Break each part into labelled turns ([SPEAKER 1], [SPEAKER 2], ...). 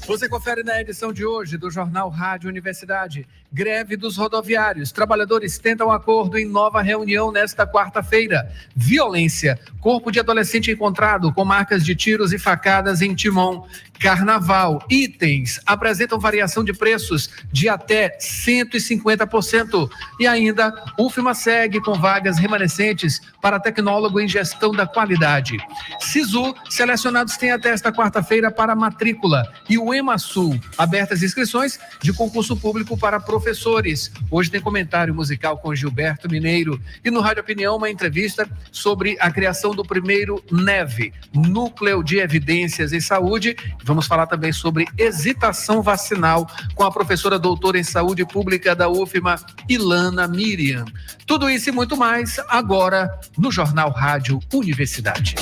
[SPEAKER 1] Você confere na edição de hoje do Jornal Rádio Universidade. Greve dos rodoviários. Trabalhadores tentam acordo em nova reunião nesta quarta-feira. Violência. Corpo de adolescente encontrado com marcas de tiros e facadas em Timon. Carnaval. Itens apresentam variação de preços de até 150%. E ainda, UFMA segue com vagas remanescentes para tecnólogo em gestão da qualidade. SISU, selecionados têm até esta quarta-feira para matrícula. E o EMASUL, abertas inscrições de concurso público para professores. Hoje tem comentário musical com Gilberto Mineiro. E no Rádio Opinião, uma entrevista sobre a criação do primeiro NEV, Núcleo de Evidências em Saúde. Vamos falar também sobre hesitação vacinal com a professora doutora em saúde pública da UFMA, Ilana Miriam. Tudo isso e muito mais agora no Jornal Rádio Universidade.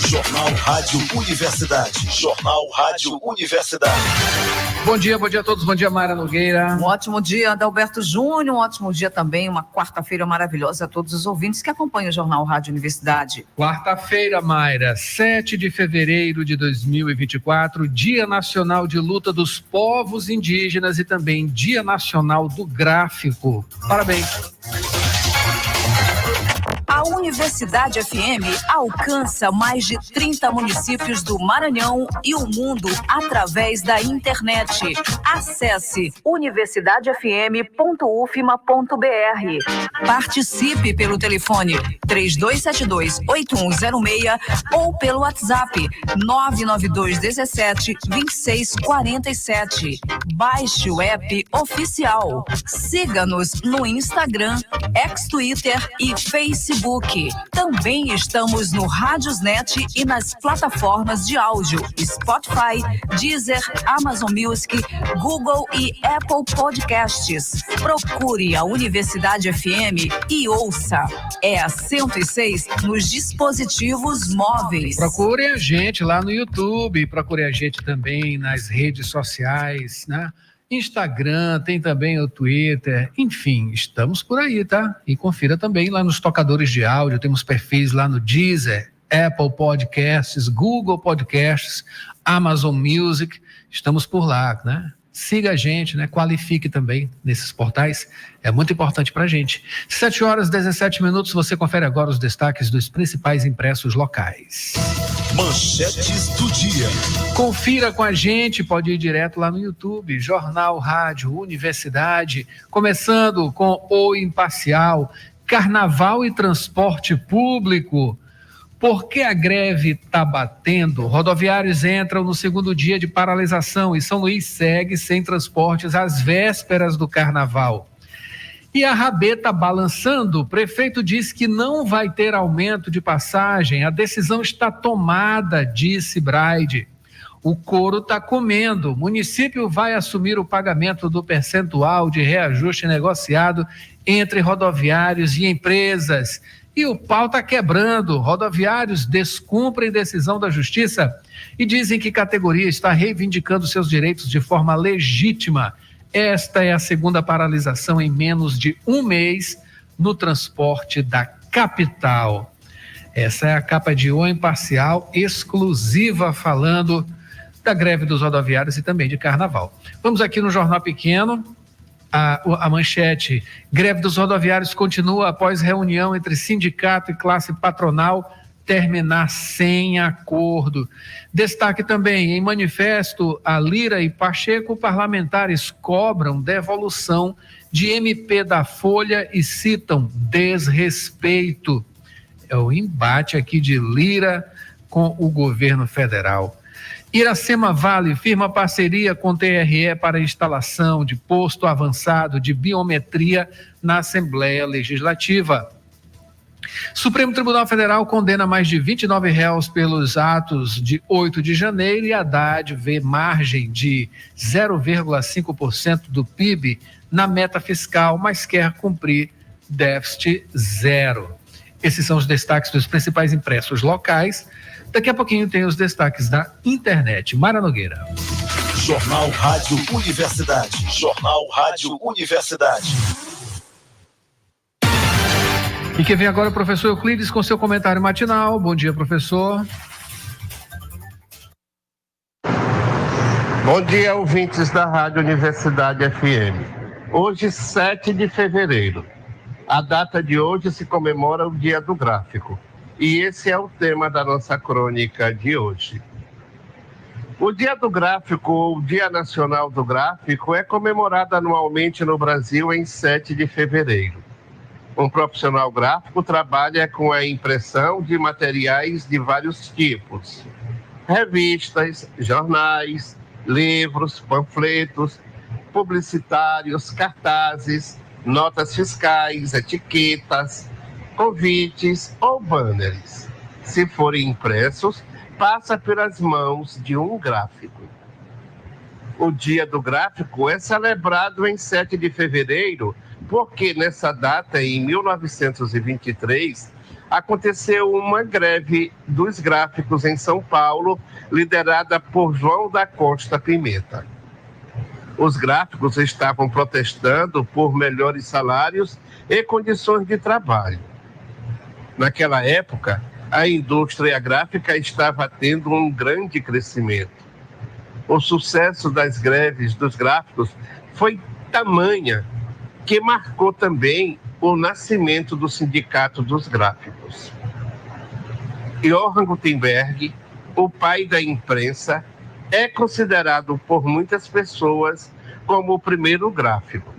[SPEAKER 2] Jornal Rádio Universidade. Jornal Rádio Universidade.
[SPEAKER 1] Bom dia a todos. Bom dia, Mayra Nogueira.
[SPEAKER 3] Um ótimo dia, Adalberto Júnior. Um ótimo dia também, uma quarta-feira maravilhosa a todos os ouvintes que acompanham o Jornal Rádio Universidade.
[SPEAKER 1] Quarta-feira, Mayra, 7 de fevereiro de 2024, Dia Nacional de Luta dos Povos Indígenas e também Dia Nacional do Gráfico. Parabéns.
[SPEAKER 3] A Universidade FM alcança mais de 30 municípios do Maranhão e o mundo através da internet. Acesse universidadefm.ufma.br. Participe pelo telefone 3272-8106 ou pelo WhatsApp 99217-2647. Baixe o app oficial. Siga-nos no Instagram, ex-Twitter e Facebook. Também estamos no Radiosnet e nas plataformas de áudio Spotify, Deezer, Amazon Music, Google e Apple Podcasts. Procure a Universidade FM e ouça. É a 106 nos dispositivos móveis.
[SPEAKER 1] Procure a gente lá no YouTube, procure a gente também nas redes sociais, né? Instagram, tem também o Twitter, enfim, estamos por aí, tá? E confira também lá nos tocadores de áudio, temos perfis lá no Deezer, Apple Podcasts, Google Podcasts, Amazon Music, estamos por lá, né? Siga a gente, né? Qualifique também nesses portais, é muito importante pra gente. 7h17, você confere agora os destaques dos principais impressos locais.
[SPEAKER 2] Manchetes do dia.
[SPEAKER 1] Confira com a gente, pode ir direto lá no YouTube, Jornal Rádio Universidade, começando com o Imparcial, Carnaval e transporte público. Por que a greve está batendo? Rodoviários entram no segundo dia de paralisação e São Luís segue sem transportes às vésperas do Carnaval. E a rabeta balançando, o prefeito diz que não vai ter aumento de passagem, a decisão está tomada, disse Braide. O couro está comendo, o município vai assumir o pagamento do percentual de reajuste negociado entre rodoviários e empresas. E o pau está quebrando, rodoviários descumprem decisão da justiça e dizem que a categoria está reivindicando seus direitos de forma legítima. Esta é a segunda paralisação em menos de um mês no transporte da capital. Essa é a capa de O Imparcial, exclusiva falando da greve dos rodoviários e também de Carnaval. Vamos aqui no Jornal Pequeno, a manchete: greve dos rodoviários continua após reunião entre sindicato e classe patronal terminar sem acordo. Destaque também, em manifesto a Lira e Pacheco, parlamentares cobram devolução de MP da Folha e citam desrespeito. É o embate aqui de Lira com o governo federal. Iracema Vale firma parceria com TRE para instalação de posto avançado de biometria na Assembleia Legislativa. Supremo Tribunal Federal condena mais de 29 réus pelos atos de 8 de janeiro e Haddad vê margem de 0,5% do PIB na meta fiscal, mas quer cumprir déficit zero. Esses são os destaques dos principais impressos locais. Daqui a pouquinho tem os destaques da internet. Mayra Nogueira.
[SPEAKER 2] Jornal Rádio Universidade. Jornal Rádio Universidade.
[SPEAKER 1] E quem vem agora é o professor Euclides com seu comentário matinal. Bom dia, professor.
[SPEAKER 4] Bom dia, ouvintes da Rádio Universidade FM. Hoje, 7 de fevereiro. A data de hoje se comemora o Dia do Gráfico. E esse é o tema da nossa crônica de hoje. O Dia do Gráfico, ou Dia Nacional do Gráfico, é comemorado anualmente no Brasil em 7 de fevereiro. Um profissional gráfico trabalha com a impressão de materiais de vários tipos: revistas, jornais, livros, panfletos, publicitários, cartazes, notas fiscais, etiquetas, convites ou banners. Se forem impressos, passa pelas mãos de um gráfico. O Dia do Gráfico é celebrado em 7 de fevereiro porque nessa data, em 1923, aconteceu uma greve dos gráficos em São Paulo, liderada por João da Costa Pimenta. Os gráficos estavam protestando por melhores salários e condições de trabalho. Naquela época, a indústria gráfica estava tendo um grande crescimento. O sucesso das greves dos gráficos foi tamanha que marcou também o nascimento do Sindicato dos Gráficos. Johann Gutenberg, o pai da imprensa, é considerado por muitas pessoas como o primeiro gráfico.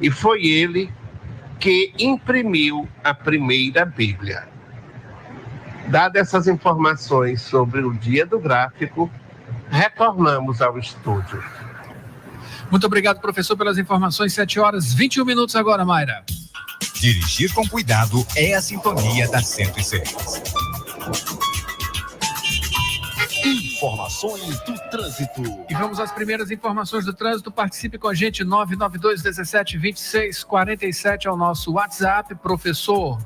[SPEAKER 4] E foi ele que imprimiu a primeira Bíblia. Dadas essas informações sobre o Dia do Gráfico, retornamos ao estúdio.
[SPEAKER 1] Muito obrigado, professor, pelas informações. 7h21 agora, Mayra.
[SPEAKER 5] Dirigir com cuidado é a sintonia da 106.
[SPEAKER 2] Informações do trânsito.
[SPEAKER 1] E vamos às primeiras informações do trânsito. Participe com a gente, 992-17-26-47 é o nosso WhatsApp, professor.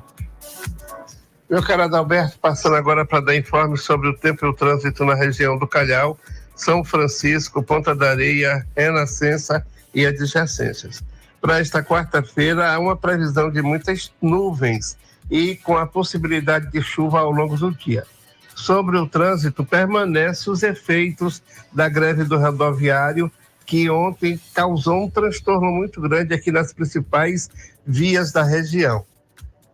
[SPEAKER 4] Meu caro Adalberto, passando agora para dar informes sobre o tempo e o trânsito na região do Calhau, São Francisco, Ponta da Areia, Renascença e adjacências. Para esta quarta-feira, há uma previsão de muitas nuvens e com a possibilidade de chuva ao longo do dia. Sobre o trânsito, permanecem os efeitos da greve do rodoviário, que ontem causou um transtorno muito grande aqui nas principais vias da região.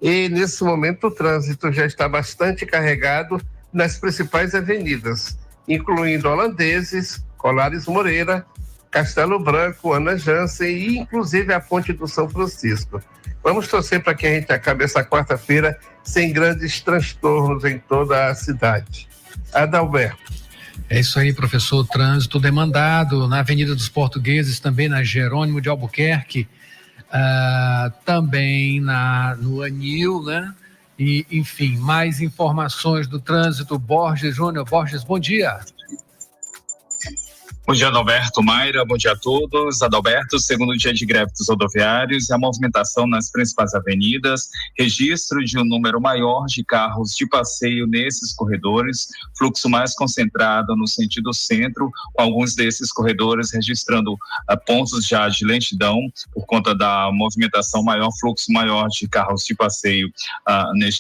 [SPEAKER 4] E, nesse momento, o trânsito já está bastante carregado nas principais avenidas, incluindo Holandeses, Colares Moreira, Castelo Branco, Ana Jansen e, inclusive, a Ponte do São Francisco. Vamos torcer para que a gente acabe essa quarta-feira sem grandes transtornos em toda a cidade. Adalberto.
[SPEAKER 1] É isso aí, professor. Trânsito demandado na Avenida dos Portugueses, também na Jerônimo de Albuquerque, também no Anil, né? E, enfim, mais informações do trânsito. Borges Júnior. Borges, bom dia.
[SPEAKER 6] Bom dia, Adalberto, Mayra, bom dia a todos. Adalberto, segundo dia de greve dos rodoviários, a movimentação nas principais avenidas, registro de um número maior de carros de passeio nesses corredores, fluxo mais concentrado no sentido centro, com alguns desses corredores registrando pontos já de lentidão por conta da movimentação maior, fluxo maior de carros de passeio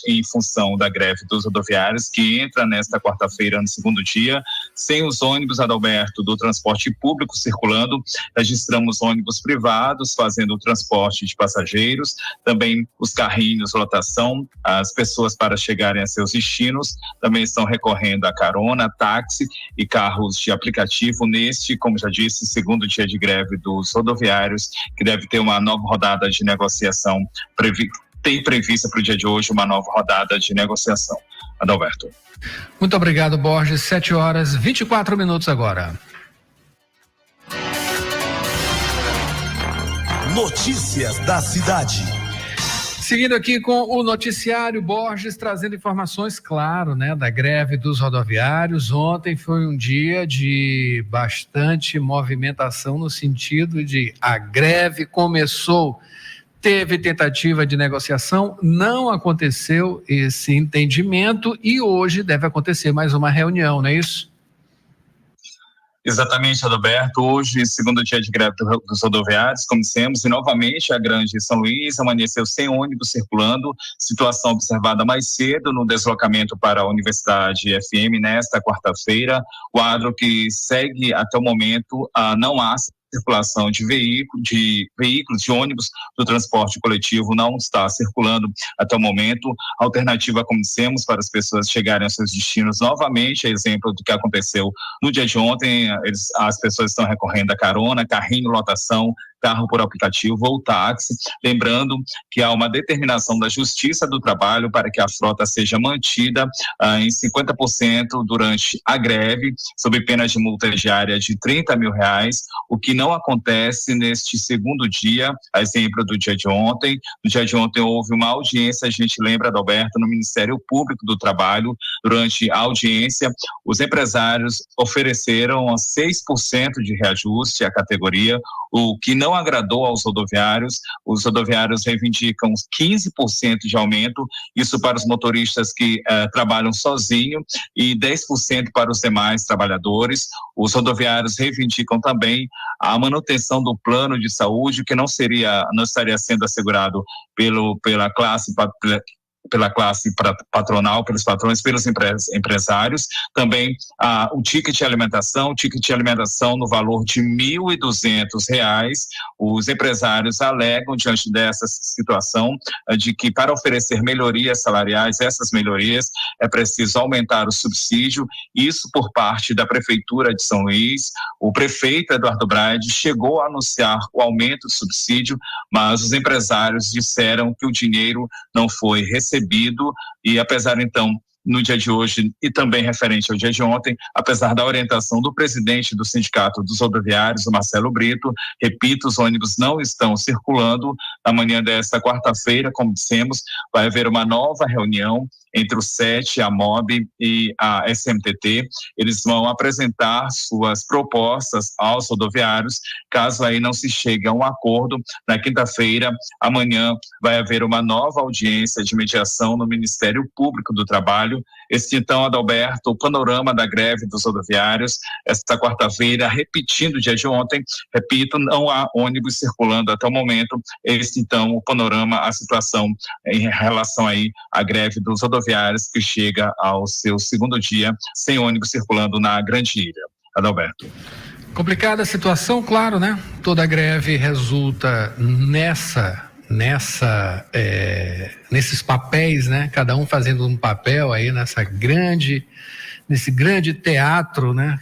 [SPEAKER 6] em função da greve dos rodoviários, que entra nesta quarta-feira, no segundo dia, sem os ônibus, Adalberto, do transporte público circulando. Registramos ônibus privados fazendo o transporte de passageiros, também os carrinhos lotação, as pessoas para chegarem a seus destinos também estão recorrendo a carona, táxi e carros de aplicativo neste, como já disse, segundo dia de greve dos rodoviários, que deve ter uma nova rodada de negociação, tem prevista para o dia de hoje uma nova rodada de negociação. Adalberto.
[SPEAKER 1] Muito obrigado, Borges. 7h24 agora.
[SPEAKER 2] Notícias da cidade.
[SPEAKER 1] Seguindo aqui com o noticiário, Borges trazendo informações, claro, né, da greve dos rodoviários. Ontem foi um dia de bastante movimentação no sentido de a greve começou, teve tentativa de negociação, não aconteceu esse entendimento e hoje deve acontecer mais uma reunião, não é isso?
[SPEAKER 6] Exatamente, Adalberto. Hoje, segundo dia de greve dos rodoviários, como dissemos, e novamente a Grande São Luís amanheceu sem ônibus circulando, situação observada mais cedo no deslocamento para a Universidade FM nesta quarta-feira, quadro que segue até o momento, não há circulação de veículos, de ônibus do transporte coletivo não está circulando até o momento. Alternativa, como dissemos, para as pessoas chegarem aos seus destinos novamente, exemplo do que aconteceu no dia de ontem, as pessoas estão recorrendo a carona, carrinho, lotação, carro por aplicativo ou táxi, lembrando que há uma determinação da Justiça do Trabalho para que a frota seja mantida em 50% durante a greve, sob pena de multa diária de R$30 mil, o que não acontece neste segundo dia, a exemplo do dia de ontem. No dia de ontem houve uma audiência, a gente lembra, Adalberto, no Ministério Público do Trabalho. Durante a audiência, os empresários ofereceram 6% de reajuste à categoria, o que não agradou aos rodoviários. Os rodoviários reivindicam 15% de aumento, isso para os motoristas que trabalham sozinho, e 10% para os demais trabalhadores. Os rodoviários reivindicam também a manutenção do plano de saúde, que não estaria sendo assegurado pela classe patronal, pelos patrões, pelos empresários. Também o ticket de alimentação no valor de R$1.200. Os empresários alegam, diante dessa situação, de que para oferecer melhorias salariais, essas melhorias, é preciso aumentar o subsídio, isso por parte da Prefeitura de São Luís. O prefeito Eduardo Braide chegou a anunciar o aumento do subsídio, mas os empresários disseram que o dinheiro não foi recebido, e apesar então, no dia de hoje e também referente ao dia de ontem, apesar da orientação do presidente do Sindicato dos Rodoviários, o Marcelo Brito, repito, os ônibus não estão circulando. Na manhã desta quarta-feira, como dissemos, vai haver uma nova reunião entre o SET, a MOB e a SMTT. Eles vão apresentar suas propostas aos rodoviários. Caso aí não se chegue a um acordo, na quinta-feira, amanhã, vai haver uma nova audiência de mediação no Ministério Público do Trabalho. Este, então, Adalberto, o panorama da greve dos rodoviários, esta quarta-feira, repetindo o dia de ontem, repito, não há ônibus circulando até o momento. Este, então, o panorama, a situação em relação aí à greve dos rodoviários, que chega ao seu segundo dia sem ônibus circulando na Grande Ilha. Adalberto.
[SPEAKER 1] Complicada a situação, claro, né? Toda greve resulta nesses papéis, né? Cada um fazendo um papel aí nesse grande teatro, né?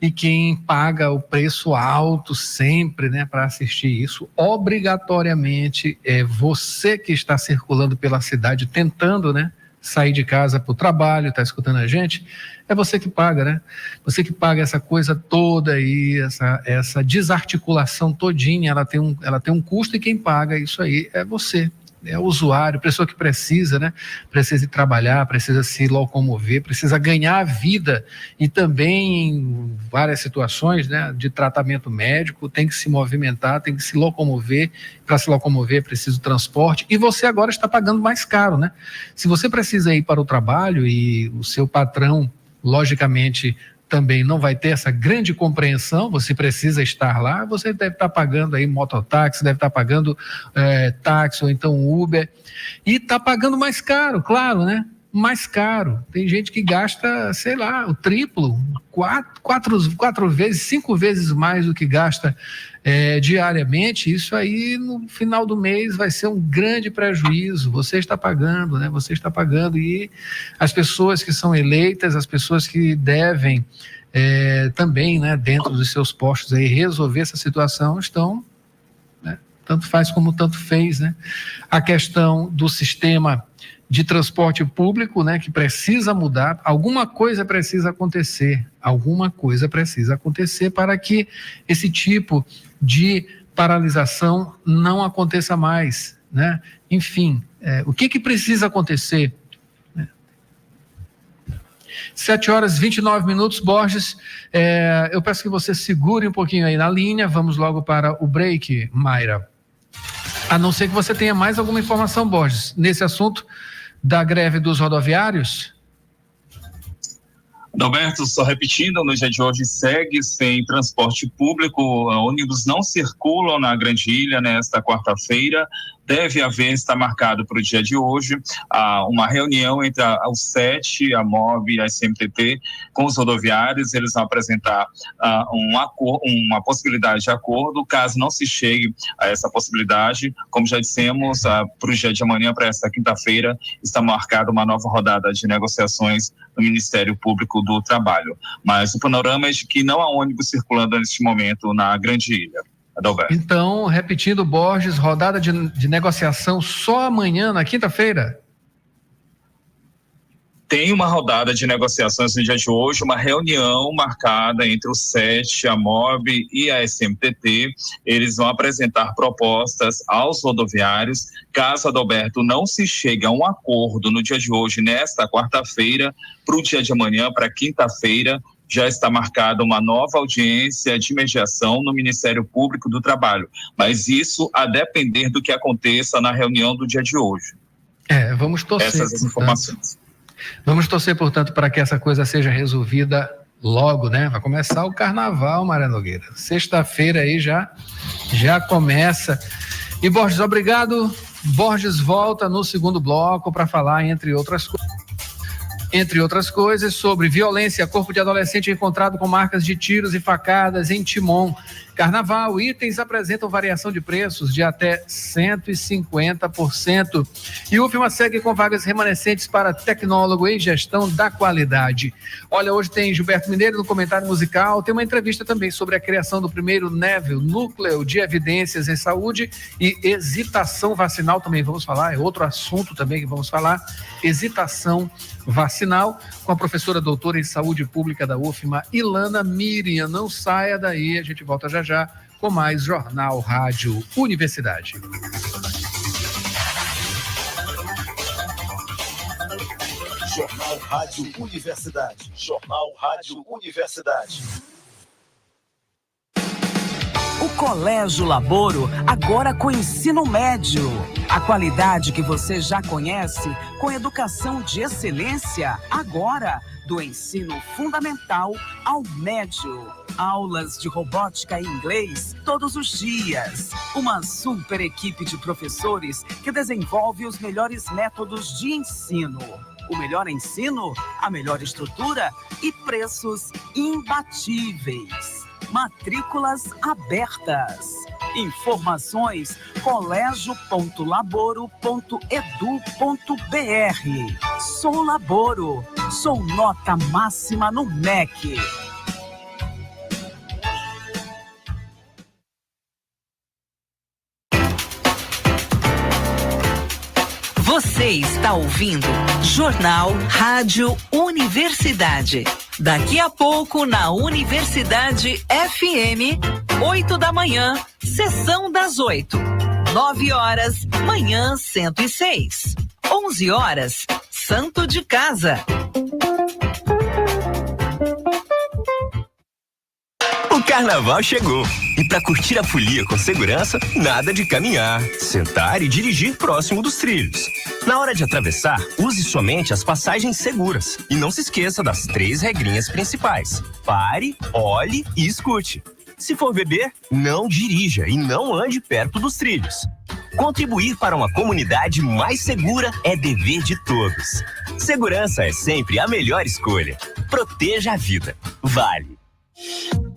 [SPEAKER 1] E quem paga o preço alto sempre, né? Para assistir isso, obrigatoriamente é você que está circulando pela cidade tentando, né? Sair de casa para o trabalho, está escutando a gente, é você que paga, né? Você que paga essa coisa toda aí, essa desarticulação todinha, ela tem um custo, e quem paga isso aí é você. É o usuário, pessoa que precisa, né? Precisa ir trabalhar, precisa se locomover, precisa ganhar a vida, e também em várias situações, né, de tratamento médico, tem que se movimentar, tem que se locomover. Para se locomover é preciso transporte, e você agora está pagando mais caro, né? Se você precisa ir para o trabalho e o seu patrão, logicamente, também não vai ter essa grande compreensão, você precisa estar lá, você deve estar pagando aí mototáxi, deve estar pagando táxi ou então Uber, e está pagando mais caro, claro, né? Mais caro. Tem gente que gasta, sei lá, o triplo, quatro vezes, 5 vezes mais do que gasta diariamente. Isso aí no final do mês vai ser um grande prejuízo. Você está pagando, né? Você está pagando, e as pessoas que são eleitas, as pessoas que devem também, né, dentro dos seus postos aí resolver essa situação, estão, né, tanto faz como tanto fez, né? A questão do sistema de transporte público, né, que precisa mudar, alguma coisa precisa acontecer para que esse tipo de paralisação não aconteça mais, né? Enfim, o que precisa acontecer? 7h29, Borges, eu peço que você segure um pouquinho aí na linha, vamos logo para o break, Mayra. A não ser que você tenha mais alguma informação, Borges, nesse assunto da greve dos rodoviários?
[SPEAKER 6] Adalberto, só repetindo, no dia de hoje segue sem transporte público, ônibus não circulam na Grande Ilha nesta quarta-feira. Deve haver, está marcado para o dia de hoje, uma reunião entre o SET, a MOB e a SMTT com os rodoviários. Eles vão apresentar uma possibilidade de acordo. Caso não se chegue a essa possibilidade, como já dissemos, para o dia de amanhã, para esta quinta-feira, está marcada uma nova rodada de negociações no Ministério Público do Trabalho. Mas o panorama é de que não há ônibus circulando neste momento na Grande Ilha. Adalberto.
[SPEAKER 1] Então, repetindo, Borges, rodada de negociação só amanhã, na quinta-feira?
[SPEAKER 6] Tem uma rodada de negociações no dia de hoje, uma reunião marcada entre o SET, a MOB e a SMTT. Eles vão apresentar propostas aos rodoviários. Caso, Adalberto, não se chegue a um acordo no dia de hoje, nesta quarta-feira, para o dia de amanhã, para quinta-feira, já está marcada uma nova audiência de mediação no Ministério Público do Trabalho. Mas isso a depender do que aconteça na reunião do dia de hoje.
[SPEAKER 1] Vamos torcer.
[SPEAKER 6] Essas as informações.
[SPEAKER 1] Vamos torcer, portanto, para que essa coisa seja resolvida logo, né? Vai começar o carnaval, Maria Nogueira. Sexta-feira aí já começa. E Borges, obrigado. Borges volta no segundo bloco para falar, entre outras coisas, sobre violência. Corpo de adolescente encontrado com marcas de tiros e facadas em Timon. Carnaval, itens apresentam variação de preços de até 150%. E o UFMA segue com vagas remanescentes para tecnólogo em gestão da qualidade. Olha, hoje tem Gilberto Mineiro no comentário musical, tem uma entrevista também sobre a criação do primeiro NEVEL, Núcleo de Evidências em Saúde, e hesitação vacinal também vamos falar, é outro assunto também que vamos falar, hesitação vacinal, com a professora doutora em saúde pública da UFMA, Ilana Miriam. Não saia daí, a gente volta já com mais Jornal Rádio Universidade.
[SPEAKER 2] Jornal Rádio Universidade. Jornal Rádio Universidade.
[SPEAKER 3] O Colégio Laboro, agora com ensino médio. A qualidade que você já conhece, com educação de excelência, agora do ensino fundamental ao médio. Aulas de robótica e inglês todos os dias. Uma super equipe de professores que desenvolve os melhores métodos de ensino. O melhor ensino, a melhor estrutura e preços imbatíveis. Matrículas abertas. Informações: colégio.laboro.edu.br. Sou Laboro. Sou nota máxima no MEC. Você está ouvindo Jornal Rádio Universidade. Daqui a pouco na Universidade FM, 8 da manhã, sessão das 8. 9 horas, manhã 106. 11 horas, Santo de Casa.
[SPEAKER 7] O carnaval chegou. E para curtir a folia com segurança, nada de caminhar, sentar e dirigir próximo dos trilhos. Na hora de atravessar, use somente as passagens seguras. E não se esqueça das 3 regrinhas principais. Pare, olhe e escute. Se for beber, não dirija e não ande perto dos trilhos. Contribuir para uma comunidade mais segura é dever de todos. Segurança é sempre a melhor escolha. Proteja a vida. Vale.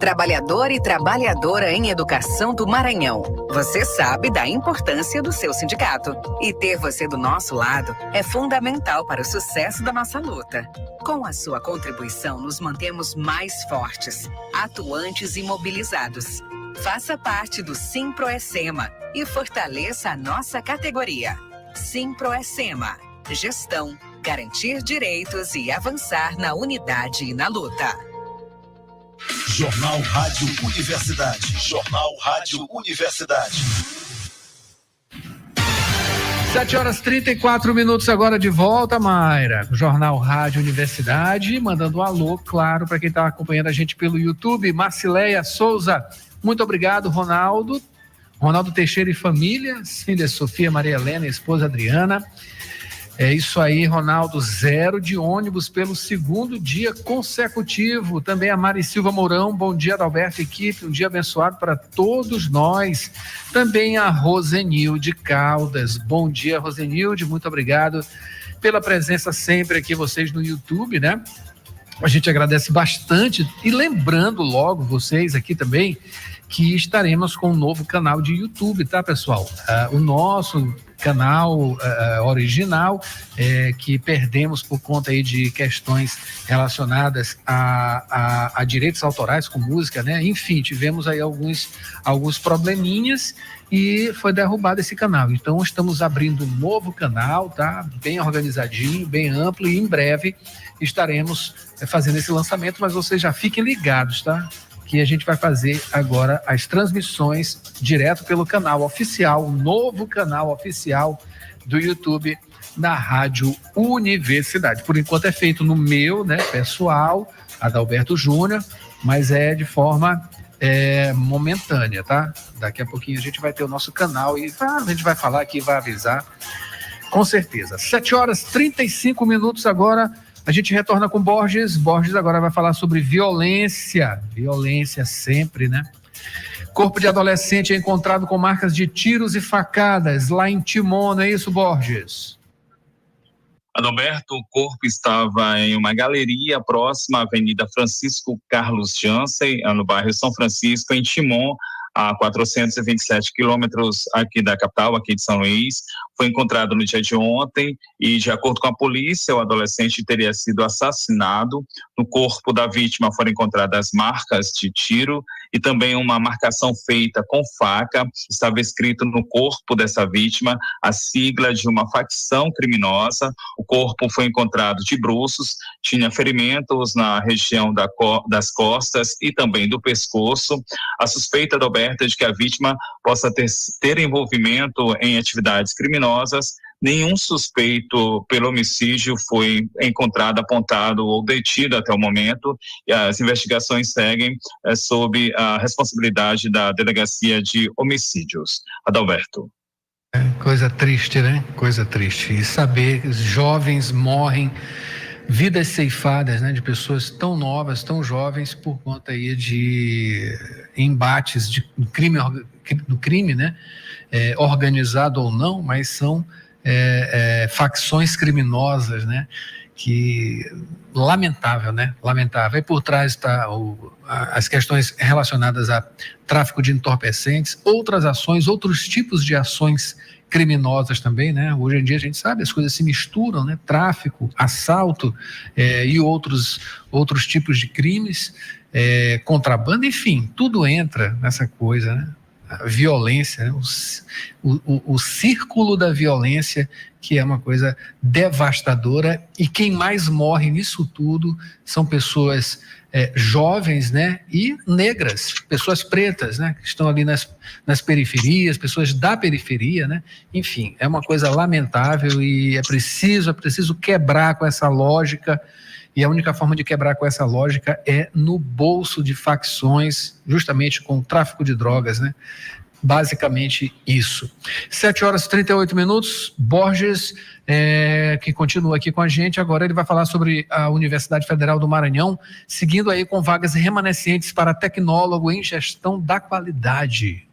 [SPEAKER 8] Trabalhador e trabalhadora em educação do Maranhão. Você sabe da importância do seu sindicato. E ter você do nosso lado é fundamental para o sucesso da nossa luta. Com a sua contribuição, nos mantemos mais fortes, atuantes e mobilizados. Faça parte do Simproecema e fortaleça a nossa categoria. Simproecema. Gestão, garantir direitos e avançar na unidade e na luta.
[SPEAKER 2] Jornal Rádio Universidade. Jornal Rádio Universidade.
[SPEAKER 1] 7 horas 34 minutos agora de volta, Mayra. Jornal Rádio Universidade, mandando um alô, claro, para quem está acompanhando a gente pelo YouTube. Marcileia Souza, muito obrigado, Ronaldo. Ronaldo Teixeira e família, filhas Sofia, Maria Helena, esposa Adriana. É isso aí, Ronaldo, 0 de ônibus pelo segundo dia consecutivo. Também a Mari Silva Mourão, bom dia, Adalberto, equipe, um dia abençoado para todos nós. Também a Rosenilde Caldas, bom dia, Rosenilde, muito obrigado pela presença sempre aqui, vocês no YouTube, né? A gente agradece bastante e lembrando logo vocês aqui também que estaremos com um novo canal de YouTube, tá, pessoal? O nosso canal original, que perdemos por conta aí de questões relacionadas a direitos autorais com música, né? Enfim, tivemos aí alguns probleminhas e foi derrubado esse canal. Então, estamos abrindo um novo canal, tá? Bem organizadinho, bem amplo, e em breve estaremos fazendo esse lançamento, mas vocês já fiquem ligados, tá? Que a gente vai fazer agora as transmissões direto pelo canal oficial, o novo canal oficial do YouTube da Rádio Universidade. Por enquanto é feito no meu, né, pessoal, Adalberto Júnior, mas é de forma momentânea, tá? Daqui a pouquinho a gente vai ter o nosso canal e a gente vai falar aqui, vai avisar, com certeza. 7h35 agora. A gente retorna com Borges. Borges agora vai falar sobre violência. Violência sempre, né? Corpo de adolescente é encontrado com marcas de tiros e facadas lá em Timon, não é isso, Borges?
[SPEAKER 6] Adalberto, o corpo estava em uma galeria próxima à Avenida Francisco Carlos Jansen, no bairro São Francisco, em Timon, a 427 quilômetros aqui da capital, aqui de São Luís. Foi encontrado no dia de ontem e, de acordo com a polícia, o adolescente teria sido assassinado. No corpo da vítima foram encontradas marcas de tiro e também uma marcação feita com faca. Estava escrito no corpo dessa vítima a sigla de uma facção criminosa. O corpo foi encontrado de bruços, tinha ferimentos na região das costas e também do pescoço. A suspeita, Adalberto, é de que a vítima possa ter envolvimento em atividades criminosas. Nenhum suspeito pelo homicídio foi encontrado, apontado ou detido até o momento, e as investigações seguem sob a responsabilidade da Delegacia de Homicídios. Adalberto.
[SPEAKER 1] Coisa triste, né? Coisa triste. E saber que os jovens morrem, vidas ceifadas, né? De pessoas tão novas, tão jovens, por conta aí de embates do crime, né? Organizado ou não, mas são facções criminosas, né? Que lamentável, né? Lamentável. E por trás está as questões relacionadas a tráfico de entorpecentes, outras ações, outros tipos de ações criminosas também, né? Hoje em dia a gente sabe, as coisas se misturam, né? Tráfico, assalto e outros tipos de crimes, contrabando, enfim, tudo entra nessa coisa, né? A violência, né? O círculo da violência, que é uma coisa devastadora, e quem mais morre nisso tudo são pessoas jovens, né? E negras, pessoas pretas, né? Que estão ali nas periferias, pessoas da periferia, né? Enfim, é uma coisa lamentável e é preciso quebrar com essa lógica. E a única forma de quebrar com essa lógica é no bolso de facções, justamente com o tráfico de drogas, né? Basicamente isso. 7h38, Borges, que continua aqui com a gente, agora ele vai falar sobre a Universidade Federal do Maranhão, seguindo aí com vagas remanescentes para tecnólogo em gestão da qualidade.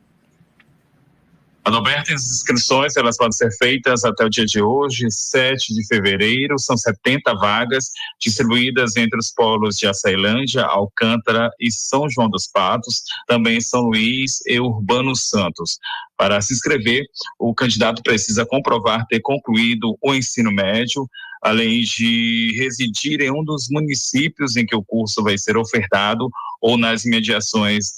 [SPEAKER 6] Adalberto, as inscrições elas podem ser feitas até o dia de hoje, 7 de fevereiro, são 70 vagas distribuídas entre os polos de Açailândia, Alcântara e São João dos Patos, também São Luís e Urbano Santos. Para se inscrever, o candidato precisa comprovar ter concluído o ensino médio, além de residir em um dos municípios em que o curso vai ser ofertado ou nas imediações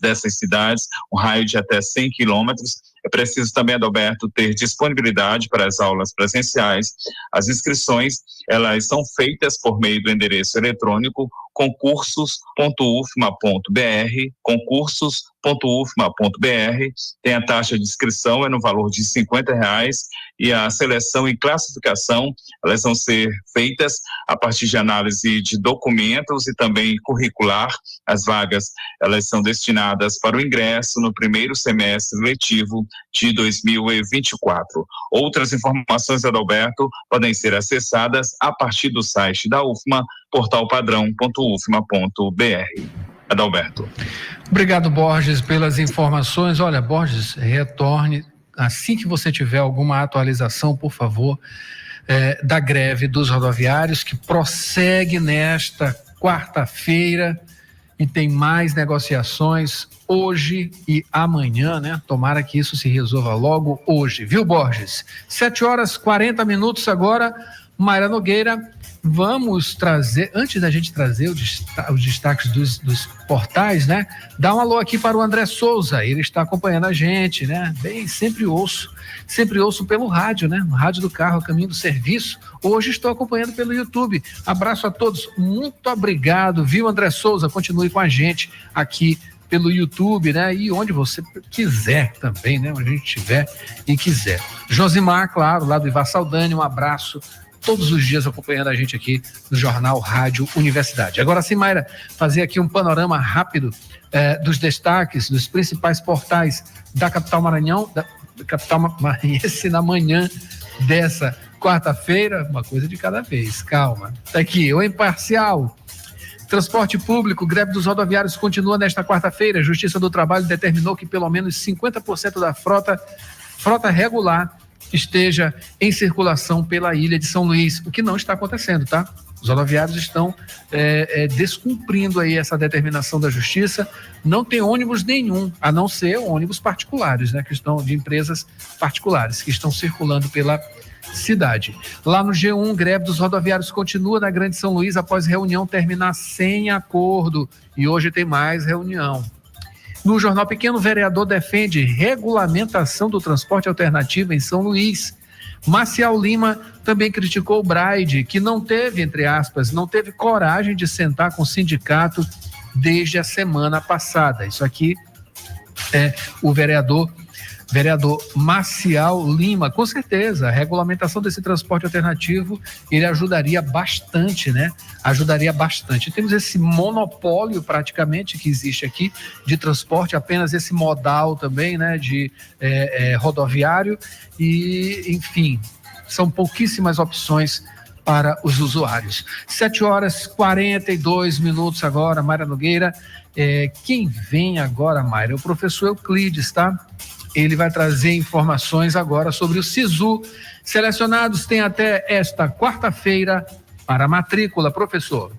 [SPEAKER 6] dessas cidades, um raio de até 100 quilômetros. É preciso também, Adalberto, ter disponibilidade para as aulas presenciais. As inscrições, elas são feitas por meio do endereço eletrônico concursos.ufma.br, tem a taxa de inscrição, é no valor de R$50, e a seleção e classificação, elas vão ser feitas a partir de análise de documentos e também curricular. As vagas, elas são destinadas para o ingresso no primeiro semestre letivo de 2024. Outras informações, Adalberto, podem ser acessadas a partir do site da UFMA, portalpadrão.ufma.br. Adalberto.
[SPEAKER 1] Obrigado, Borges, pelas informações. Olha, Borges, retorne assim que você tiver alguma atualização, por favor, da greve dos rodoviários, que prossegue nesta quarta-feira e tem mais negociações hoje e amanhã, né? Tomara que isso se resolva logo hoje, viu, Borges? 7h40 agora, Mayra Nogueira. Vamos trazer, antes da gente trazer os destaques dos portais, né? Dá um alô aqui para o André Souza, ele está acompanhando a gente, né? Bem, sempre ouço pelo rádio, né? No rádio do carro, a caminho do serviço. Hoje estou acompanhando pelo YouTube. Abraço a todos, muito obrigado, viu, André Souza? Continue com a gente aqui pelo YouTube, né? E onde você quiser também, né? Onde a gente estiver e quiser. Josimar, claro, lá do Ivar Saldanha, um abraço. Todos os dias acompanhando a gente aqui no Jornal Rádio Universidade. Agora sim, Mayra, fazer aqui um panorama rápido dos destaques, dos principais portais da capital Maranhão, da capital maranhense na manhã dessa quarta-feira, uma coisa de cada vez, calma. Tá aqui, o Imparcial. Transporte público, greve dos rodoviários continua nesta quarta-feira. A Justiça do Trabalho determinou que pelo menos 50% da frota regular esteja em circulação pela ilha de São Luís, o que não está acontecendo, tá? Os rodoviários estão descumprindo aí essa determinação da Justiça. Não tem ônibus nenhum, a não ser ônibus particulares, né? Que estão de empresas particulares, que estão circulando pela cidade. Lá no G1, greve dos rodoviários continua na Grande São Luís após reunião terminar sem acordo. E hoje tem mais reunião. No Jornal Pequeno, o vereador defende regulamentação do transporte alternativo em São Luís. Marcial Lima também criticou o Braide, que não teve, entre aspas, não teve coragem de sentar com o sindicato desde a semana passada. Isso aqui é o vereador Marcial Lima. Com certeza, a regulamentação desse transporte alternativo, ele ajudaria bastante, né? Ajudaria bastante. Temos esse monopólio praticamente que existe aqui de transporte, apenas esse modal também, né? De rodoviário e, enfim, são pouquíssimas opções para os usuários. 7h42 agora, Mayra Nogueira. Quem vem agora, Mayra, é o professor Euclides, tá? Ele vai trazer informações agora sobre o SISU. Selecionados têm até esta quarta-feira para a matrícula, professor.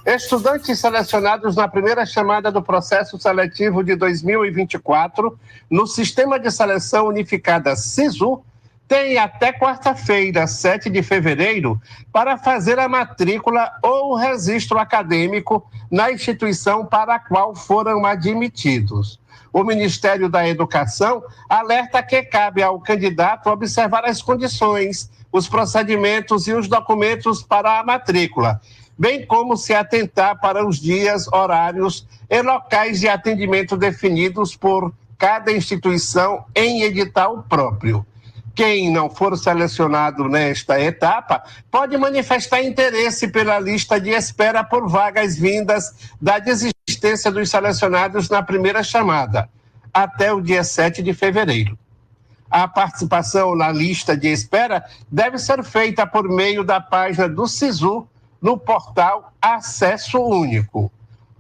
[SPEAKER 4] Estudantes selecionados na primeira chamada do processo seletivo de 2024 no Sistema de Seleção Unificada SISU têm até quarta-feira, 7 de fevereiro, para fazer a matrícula ou o registro acadêmico na instituição para a qual foram admitidos. O Ministério da Educação alerta que cabe ao candidato observar as condições, os procedimentos e os documentos para a matrícula, bem como se atentar para os dias, horários e locais de atendimento definidos por cada instituição em edital próprio. Quem não for selecionado nesta etapa pode manifestar interesse pela lista de espera por vagas vindas da desistência dos selecionados na primeira chamada, até o dia 7 de fevereiro. A participação na lista de espera deve ser feita por meio da página do SISU no portal Acesso Único.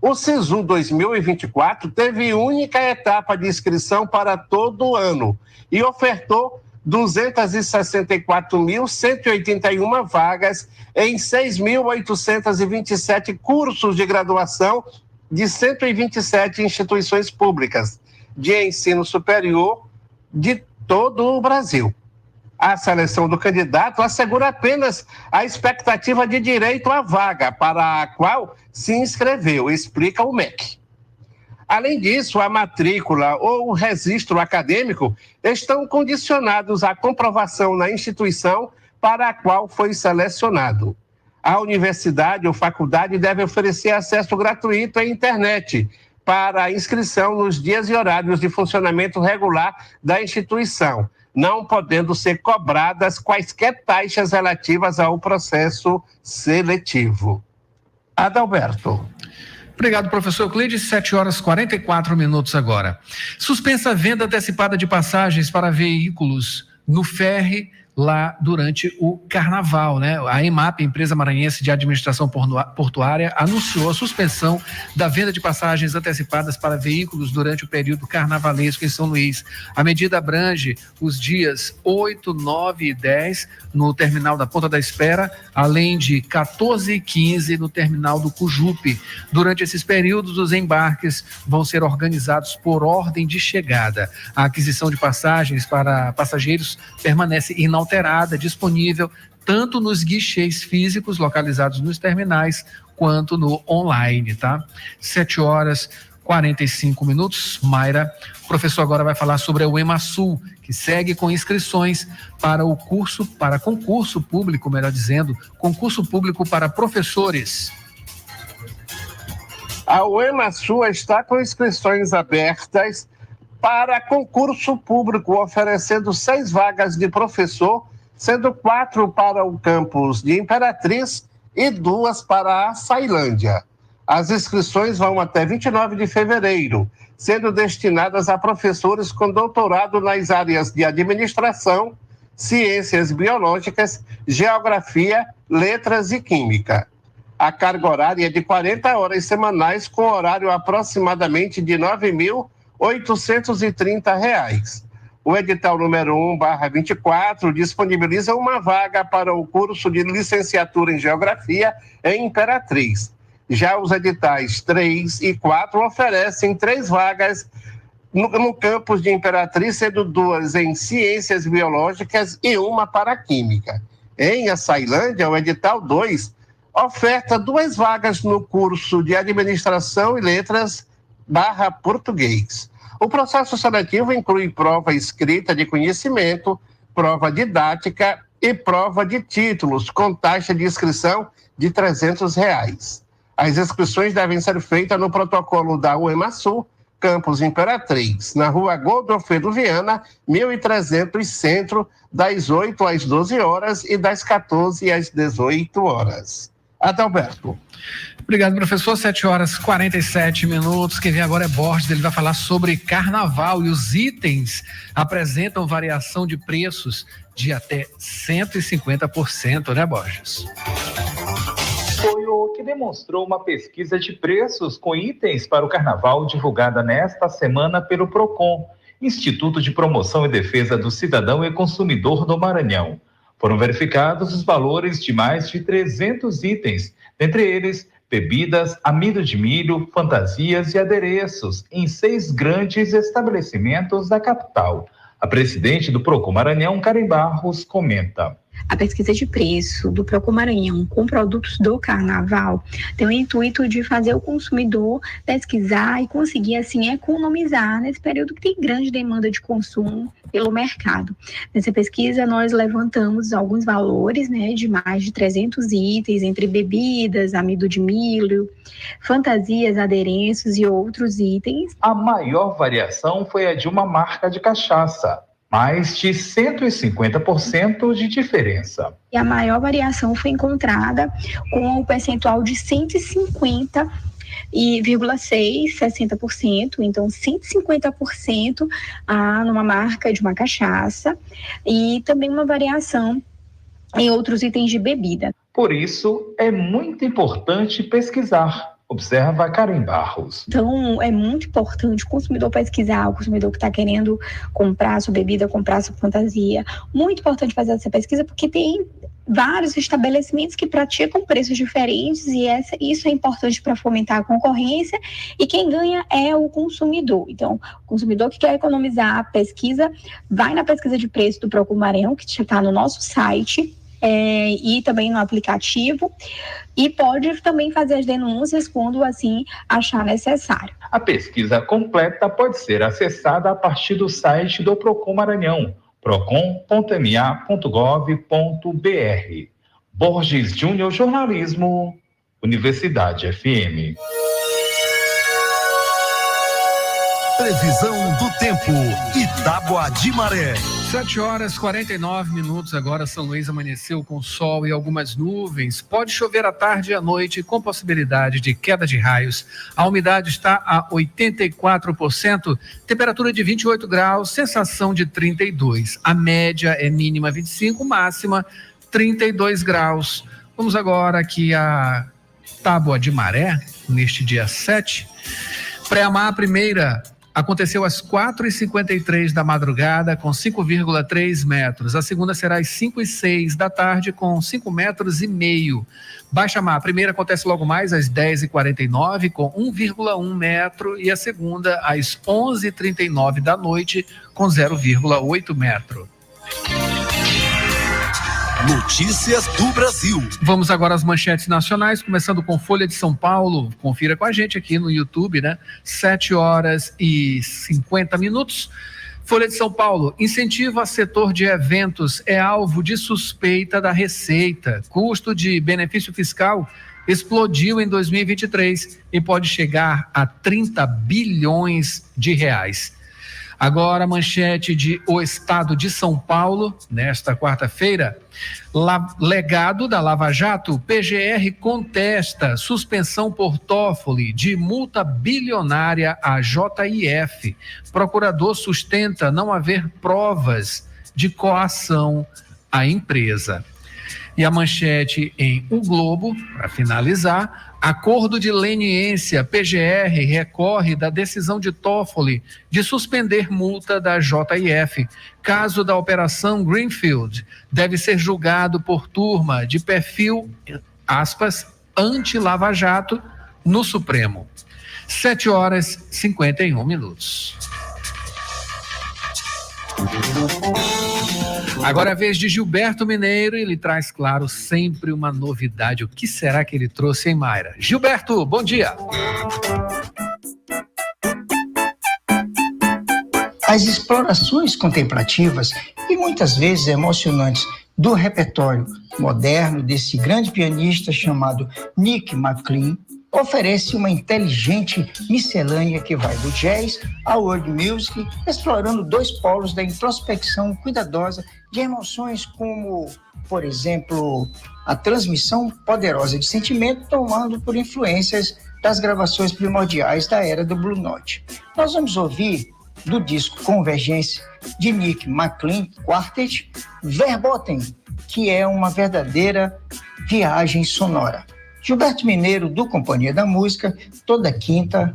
[SPEAKER 4] O SISU 2024 teve única etapa de inscrição para todo o ano e ofertou 264.181 vagas em 6.827 cursos de graduação de 127 instituições públicas de ensino superior de todo o Brasil. A seleção do candidato assegura apenas a expectativa de direito à vaga para a qual se inscreveu, explica o MEC. Além disso, a matrícula ou o registro acadêmico estão condicionados à comprovação na instituição para a qual foi selecionado. A universidade ou faculdade deve oferecer acesso gratuito à internet para inscrição nos dias e horários de funcionamento regular da instituição, não podendo ser cobradas quaisquer taxas relativas ao processo seletivo. Adalberto.
[SPEAKER 1] Obrigado, professor Euclides. 7h44 agora. Suspensa a venda antecipada de passagens para veículos no ferry lá durante o carnaval, né? A EMAP, Empresa Maranhense de Administração Portuária, anunciou a suspensão da venda de passagens antecipadas para veículos durante o período carnavalesco em São Luís. A medida abrange os dias 8, 9 e 10 no terminal da Ponta da Espera, além de 14 e 15 no terminal do Cujupe. Durante esses períodos, os embarques vão ser organizados por ordem de chegada. A aquisição de passagens para passageiros permanece inalterada, disponível tanto nos guichês físicos localizados nos terminais quanto no online, tá? 7h45. Mayra, o professor agora vai falar sobre a UEMASul, que segue com inscrições para o curso, para concurso público, melhor dizendo, concurso público para professores.
[SPEAKER 4] A UEMASul está com inscrições abertas para concurso público, oferecendo 6 vagas de professor, sendo 4 para o campus de Imperatriz e 2 para a Sailândia. As inscrições vão até 29 de fevereiro, sendo destinadas a professores com doutorado nas áreas de administração, ciências biológicas, geografia, letras e química. A carga horária é de 40 horas semanais, com horário aproximadamente de R$ 9.830. O edital número 1/24 disponibiliza uma vaga para o curso de licenciatura em Geografia em Imperatriz. Já os editais 3 e 4 oferecem 3 vagas no campus de Imperatriz, sendo 2 em Ciências Biológicas e 1 para Química. Em Açailândia, o edital 2 oferta 2 vagas no curso de Administração e Letras /Português. O processo seletivo inclui prova escrita de conhecimento, prova didática e prova de títulos, com taxa de inscrição de R$ 300. As inscrições devem ser feitas no protocolo da UEMASul, Campus Imperatriz, na rua Godofredo Viana, 1300 Centro, das 8 às 12 horas e das 14 às 18 horas. Adalberto.
[SPEAKER 1] Obrigado, professor. 7h47. Quem vem agora é Borges. Ele vai falar sobre carnaval e os itens apresentam variação de preços de até 150%, né, Borges?
[SPEAKER 9] Foi o que demonstrou uma pesquisa de preços com itens para o carnaval divulgada nesta semana pelo PROCON, Instituto de Promoção e Defesa do Cidadão e Consumidor do Maranhão. Foram verificados os valores de mais de 300 itens, dentre eles bebidas, amido de milho, fantasias e adereços, em 6 grandes estabelecimentos da capital. A presidente do PROCON Maranhão, Karen Barros, comenta.
[SPEAKER 10] A pesquisa de preço do PROCON Maranhão com produtos do carnaval tem o intuito de fazer o consumidor pesquisar e conseguir, assim, economizar nesse período que tem grande demanda de consumo pelo mercado. Nessa pesquisa, nós levantamos alguns valores, né, de mais de 300 itens, entre bebidas, amido de milho, fantasias, adereços e outros itens.
[SPEAKER 9] A maior variação foi a de uma marca de cachaça, mais de 150% de diferença.
[SPEAKER 10] E a maior variação foi encontrada com o percentual de 150,6%, 60%, então 150% numa marca de uma cachaça, e também uma variação em outros itens de bebida.
[SPEAKER 9] Por isso, é muito importante pesquisar, observa Karen Barros.
[SPEAKER 10] Então, é muito importante o consumidor pesquisar, o consumidor que está querendo comprar sua bebida, comprar sua fantasia. Muito importante fazer essa pesquisa, porque tem vários estabelecimentos que praticam preços diferentes e isso é importante para fomentar a concorrência, e quem ganha é o consumidor. Então, o consumidor que quer economizar, pesquisa, vai na pesquisa de preço do PROCON Maranhão, que está no nosso site, e também no aplicativo, e pode também fazer as denúncias quando assim achar necessário.
[SPEAKER 9] A pesquisa completa pode ser acessada a partir do site do PROCON Maranhão, procon.ma.gov.br. Borges Júnior, jornalismo, Universidade FM.
[SPEAKER 2] Previsão do tempo, Itágua de Maré.
[SPEAKER 1] 7h49, agora São Luís amanheceu com sol e algumas nuvens. Pode chover à tarde e à noite com possibilidade de queda de raios. A umidade está a 84%, temperatura de 28 graus, sensação de 32. A média é mínima 25, máxima 32 graus. Vamos agora aqui a Tábua de Maré, neste dia 7. Pré-amar, primeira aconteceu às 4h53 da madrugada, com 5,3 metros. A segunda será às 5h06 da tarde, com 5,5 metros. Baixa-mar, a primeira acontece logo mais às 10h49, com 1,1 metro. E a segunda às 11h39 da noite, com 0,8 metro.
[SPEAKER 2] Notícias do Brasil.
[SPEAKER 1] Vamos agora às manchetes nacionais, começando com Folha de São Paulo. Confira com a gente aqui no YouTube, né? 7h50. Folha de São Paulo. Incentivo a setor de eventos é alvo de suspeita da Receita. Custo de benefício fiscal explodiu em 2023 e pode chegar a 30 bilhões de reais. Agora, manchete de O Estado de São Paulo, nesta quarta-feira. Legado da Lava Jato, PGR contesta suspensão por Toffoli de multa bilionária à JIF. Procurador sustenta não haver provas de coação à empresa. E a manchete em O Globo, para finalizar. Acordo de leniência, PGR recorre da decisão de Toffoli de suspender multa da JIF. Caso da Operação Greenfield deve ser julgado por turma de perfil, aspas, anti-Lava Jato no Supremo. 7h51. Agora é a vez de Gilberto Mineiro, ele traz, claro, sempre uma novidade. O que será que ele trouxe, hein, Mayra? Gilberto, bom dia.
[SPEAKER 11] As explorações contemplativas e muitas vezes emocionantes do repertório moderno desse grande pianista chamado Nick McLean oferece uma inteligente miscelânea que vai do jazz ao world music, explorando dois polos da introspecção cuidadosa de emoções como, por exemplo, a transmissão poderosa de sentimento tomando por influências das gravações primordiais da era do Blue Note. Nós vamos ouvir do disco Convergência de Nick McLean Quartet, Verboten, que é uma verdadeira viagem sonora. Gilberto Mineiro, do Companhia da Música, toda quinta,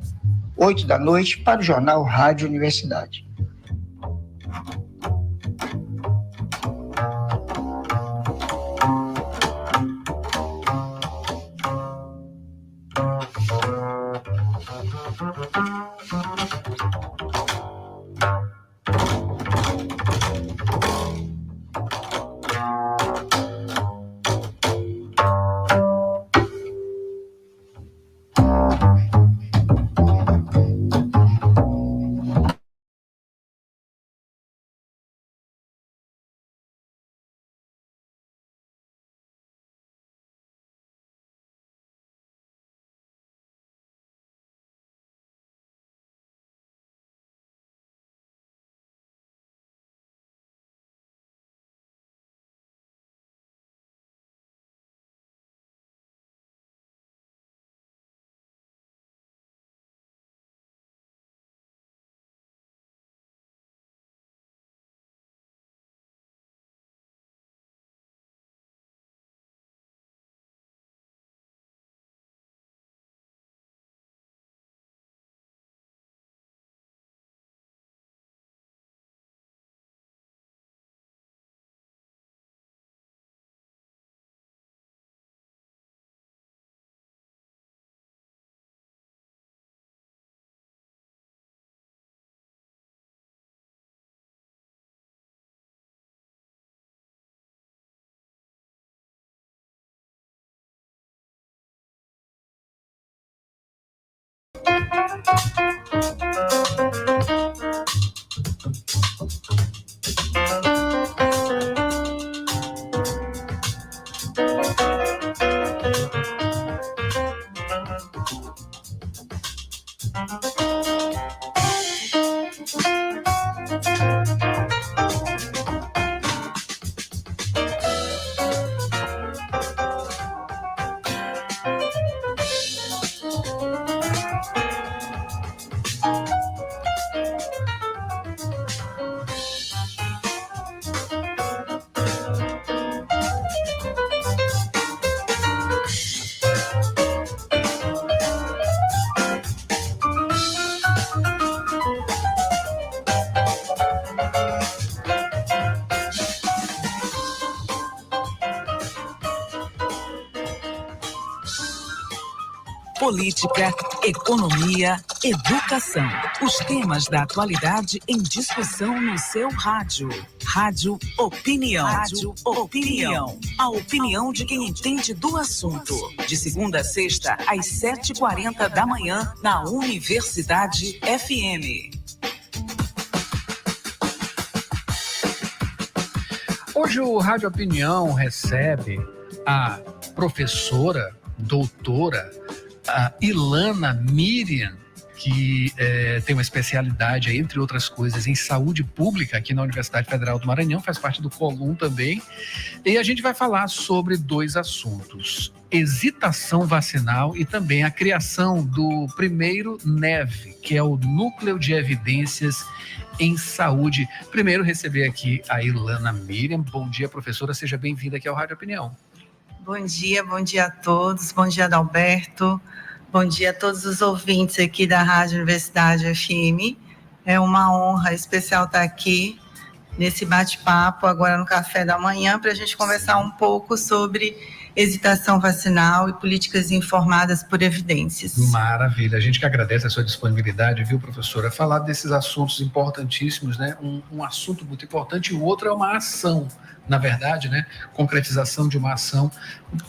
[SPEAKER 11] 8 da noite, para o Jornal Rádio Universidade.
[SPEAKER 3] política, economia, educação. Os temas da atualidade em discussão no seu rádio. Rádio Opinião. Rádio Opinião. A opinião de quem entende do assunto. De segunda a sexta, às 7h40 da manhã, na Universidade FM.
[SPEAKER 1] Hoje o Rádio Opinião recebe a professora, doutora, a Ilana Miriam, que tem uma especialidade, entre outras coisas, em saúde pública aqui na Universidade Federal do Maranhão, faz parte do COLUM também. E a gente vai falar sobre 2 assuntos: hesitação vacinal e também a criação do primeiro NEV, que é o Núcleo de Evidências em Saúde. Primeiro, receber aqui a Ilana Miriam. Bom dia, professora, seja bem-vinda aqui ao Rádio Opinião.
[SPEAKER 12] Bom dia a todos, bom dia, Adalberto. Bom dia a todos os ouvintes aqui da Rádio Universidade FM. É uma honra especial estar aqui nesse bate-papo, agora no café da manhã, para a gente conversar um pouco sobre hesitação vacinal e políticas informadas por evidências.
[SPEAKER 1] Maravilha, a gente que agradece a sua disponibilidade, viu, professora? Falar desses assuntos importantíssimos, né? Um assunto muito importante e o outro é uma ação, na verdade, né? Concretização de uma ação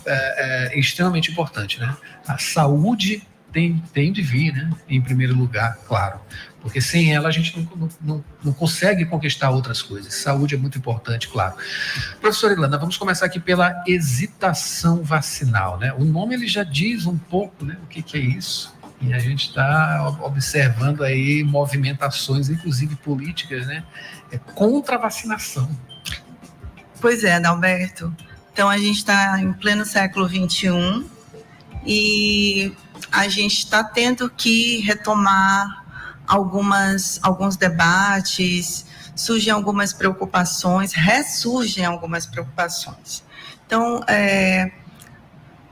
[SPEAKER 1] é extremamente importante, né? A saúde tem de vir, né? Em primeiro lugar, claro, porque sem ela a gente não consegue conquistar outras coisas. Saúde é muito importante, claro. Professora Ilana, vamos começar aqui pela hesitação vacinal, né? O nome ele já diz um pouco, né? O que é isso? E a gente está observando aí movimentações, inclusive políticas, né? Contra a vacinação.
[SPEAKER 12] Pois é, Adalberto. Então, a gente está em pleno século XXI e a gente está tendo que retomar alguns debates, surgem algumas preocupações, ressurgem algumas preocupações. Então,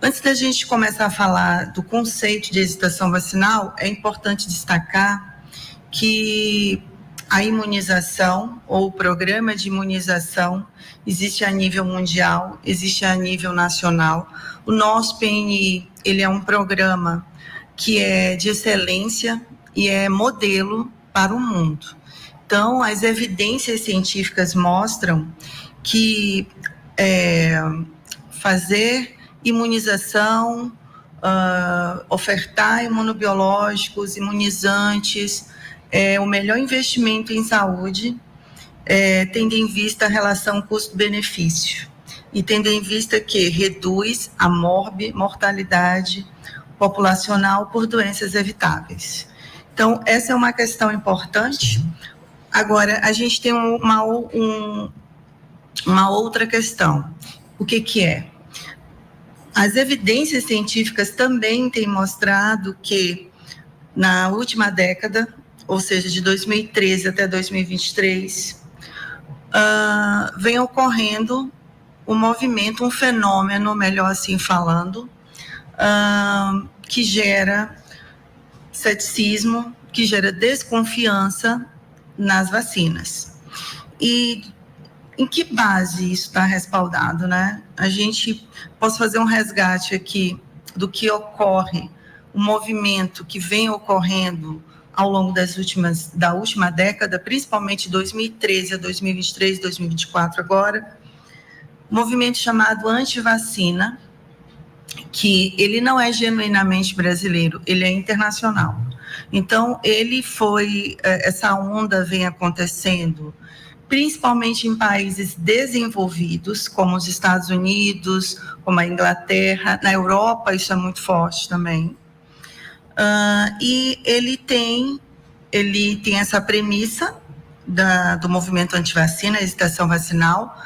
[SPEAKER 12] antes da gente começar a falar do conceito de hesitação vacinal, é importante destacar que a imunização ou o programa de imunização existe a nível mundial, existe a nível nacional. O nosso PNI, ele é um programa que é de excelência e é modelo para o mundo. Então, as evidências científicas mostram que fazer imunização, ofertar imunobiológicos, imunizantes, é o melhor investimento em saúde, tendo em vista a relação custo-benefício e tendo em vista que reduz a mortalidade populacional por doenças evitáveis. Então, essa é uma questão importante. Agora, a gente tem uma outra questão. O que é? As evidências científicas também têm mostrado que, na última década, ou seja, de 2013 até 2023, vem ocorrendo um movimento, um fenômeno, melhor assim falando, que gera ceticismo, que gera desconfiança nas vacinas. E em que base isso está respaldado, né? A gente posso fazer um resgate aqui do que ocorre, o movimento que vem ocorrendo ao longo da última década, principalmente 2013 a 2023, 2024 agora, um movimento chamado antivacina, que ele não é genuinamente brasileiro, ele é internacional. Então, essa onda vem acontecendo principalmente em países desenvolvidos, como os Estados Unidos, como a Inglaterra, na Europa isso é muito forte também. E ele tem essa premissa do movimento antivacina, a hesitação vacinal,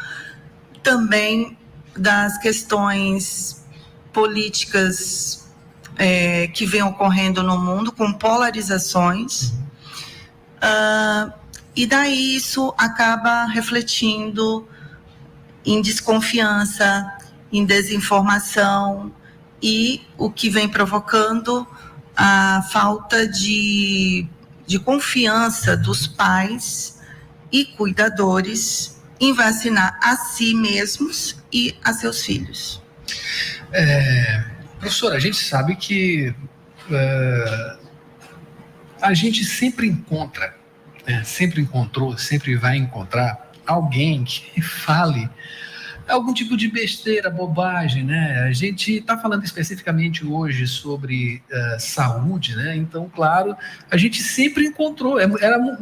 [SPEAKER 12] também das questões políticas que vêm ocorrendo no mundo, com polarizações, e daí isso acaba refletindo em desconfiança, em desinformação, e o que vem provocando a falta de confiança dos pais e cuidadores em vacinar a si mesmos e a seus filhos.
[SPEAKER 1] Professora, a gente sabe que a gente sempre encontra, sempre encontrou, sempre vai encontrar alguém que fale algum tipo de besteira, bobagem, né? A gente está falando especificamente hoje sobre saúde, né? Então, claro, a gente sempre encontrou,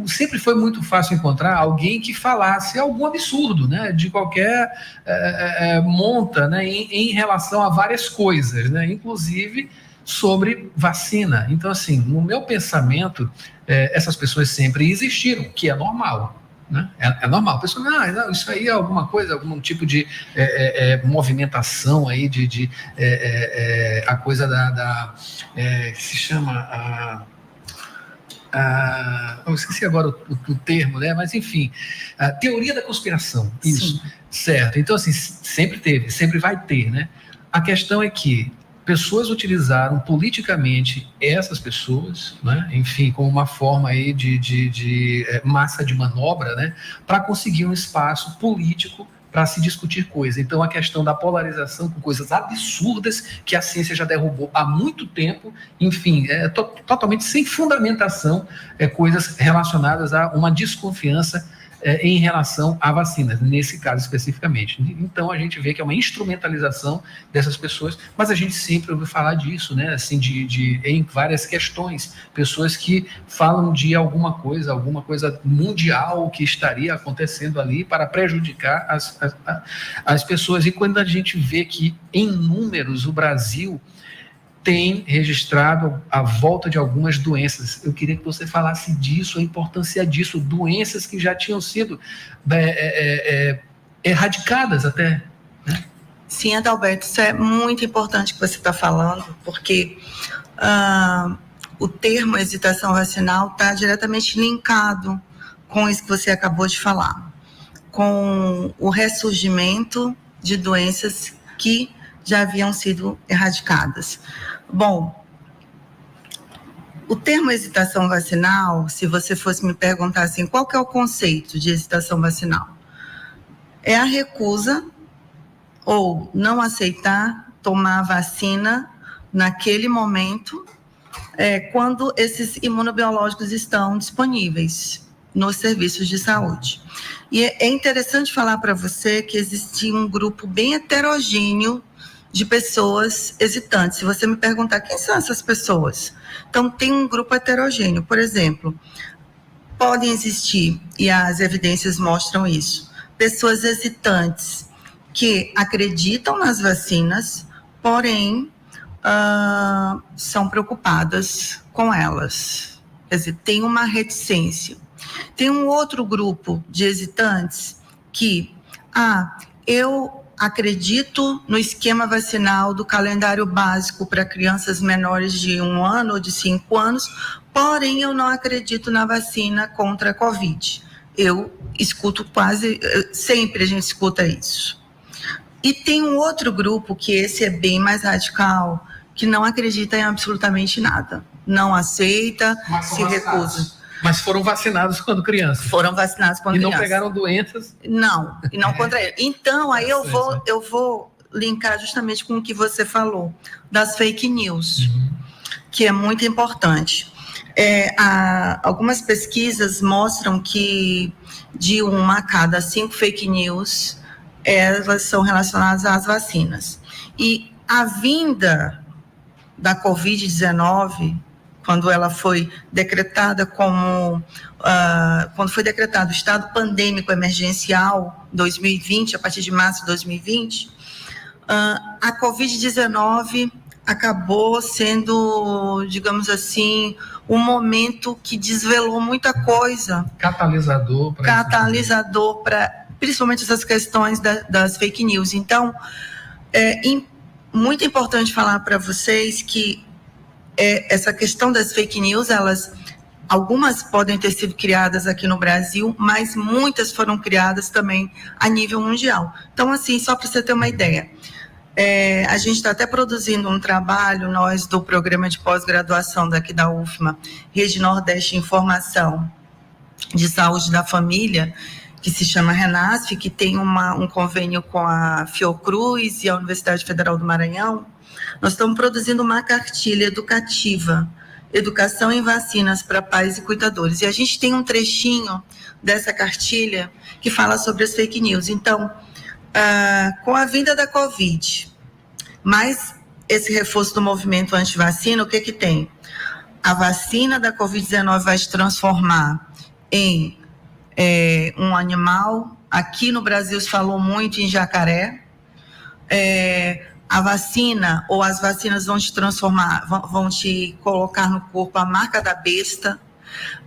[SPEAKER 1] sempre foi muito fácil encontrar alguém que falasse algum absurdo, né? De qualquer monta, né? Em relação a várias coisas, né? Inclusive sobre vacina. Então, assim, no meu pensamento, essas pessoas sempre existiram, que é normal. Né? É normal, a pessoa, não, isso aí é alguma coisa, algum tipo de movimentação aí a coisa que se chama eu esqueci agora o termo, né? Mas enfim, a teoria da conspiração, isso, sim. Certo, então assim, sempre teve, sempre vai ter, né? A questão é que pessoas utilizaram politicamente essas pessoas, né, enfim, como uma forma aí de massa de manobra, né, para conseguir um espaço político para se discutir coisas. Então, a questão da polarização com coisas absurdas que a ciência já derrubou há muito tempo, enfim, totalmente sem fundamentação, coisas relacionadas a uma desconfiança em relação à vacina, nesse caso especificamente. Então, a gente vê que é uma instrumentalização dessas pessoas, mas a gente sempre ouviu falar disso, né? Assim, em várias questões, pessoas que falam de alguma coisa mundial que estaria acontecendo ali para prejudicar as pessoas. E quando a gente vê que, em números, o Brasil tem registrado a volta de algumas doenças. Eu queria que você falasse disso, a importância disso, doenças que já tinham sido erradicadas até. Né?
[SPEAKER 12] Sim, Adalberto, isso é muito importante que você está falando, porque o termo hesitação vacinal está diretamente linkado com isso que você acabou de falar, com o ressurgimento de doenças que já haviam sido erradicadas. Bom, o termo hesitação vacinal, se você fosse me perguntar assim, qual que é o conceito de hesitação vacinal? É a recusa ou não aceitar tomar a vacina naquele momento, quando esses imunobiológicos estão disponíveis nos serviços de saúde. E é interessante falar para você que existe um grupo bem heterogêneo de pessoas hesitantes. Se você me perguntar quem são essas pessoas, então tem um grupo heterogêneo. Por exemplo, podem existir, e as evidências mostram isso, pessoas hesitantes que acreditam nas vacinas, porém são preocupadas com elas. Quer dizer, tem uma reticência. Tem um outro grupo de hesitantes que, eu acredito no esquema vacinal do calendário básico para crianças menores de 1 ano ou de 5 anos, porém eu não acredito na vacina contra a Covid. Eu escuto sempre a gente escuta isso. E tem um outro grupo, que esse é bem mais radical, que não acredita em absolutamente nada. Não aceita, se recusa.
[SPEAKER 1] Mas foram vacinados quando crianças.
[SPEAKER 12] Foram vacinados quando crianças.
[SPEAKER 1] E não pegaram doenças?
[SPEAKER 12] Não, e não contra ele. Então, aí eu vou linkar justamente com o que você falou, das fake news, que é muito importante. Algumas pesquisas mostram que de 1 a cada 5 fake news, elas são relacionadas às vacinas. E a vinda da Covid-19, quando ela foi decretada quando foi decretado o estado pandêmico emergencial 2020, a partir de março de 2020, a Covid-19 acabou sendo, digamos assim, um momento que desvelou muita coisa.
[SPEAKER 1] Catalisador
[SPEAKER 12] para principalmente essas questões das fake news. Então, muito importante falar para vocês que essa questão das fake news, algumas podem ter sido criadas aqui no Brasil, mas muitas foram criadas também a nível mundial. Então, assim, só para você ter uma ideia, a gente está até produzindo um trabalho, nós do programa de pós-graduação daqui da UFMA, Rede Nordeste Informação de Saúde da Família, que se chama Renasf, que tem um convênio com a Fiocruz e a Universidade Federal do Maranhão. Nós estamos produzindo uma cartilha educativa, Educação em Vacinas para Pais e Cuidadores. E a gente tem um trechinho dessa cartilha que fala sobre as fake news. Então, com a vinda da Covid, mais esse reforço do movimento anti-vacina, o que tem? A vacina da Covid-19 vai se transformar em um animal. Aqui no Brasil se falou muito em jacaré. A vacina, ou as vacinas vão te transformar, vão te colocar no corpo a marca da besta.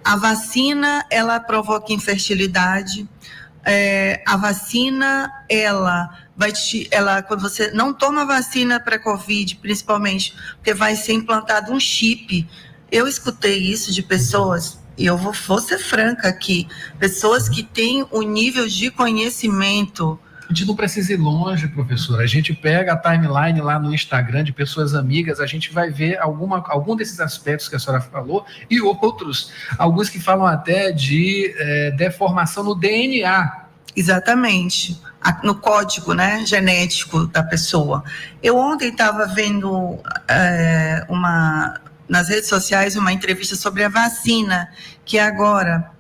[SPEAKER 12] A vacina, ela provoca infertilidade. A vacina, quando você não toma vacina para Covid, principalmente, porque vai ser implantado um chip. Eu escutei isso de pessoas, e eu vou ser franca aqui, pessoas que têm o nível de conhecimento.
[SPEAKER 1] A gente não precisa ir longe, professora. A gente pega a timeline lá no Instagram de pessoas amigas, a gente vai ver algum desses aspectos que a senhora falou e outros, alguns que falam até de deformação no DNA.
[SPEAKER 12] Exatamente, no código, né, genético da pessoa. Eu ontem estava vendo nas redes sociais uma entrevista sobre a vacina que agora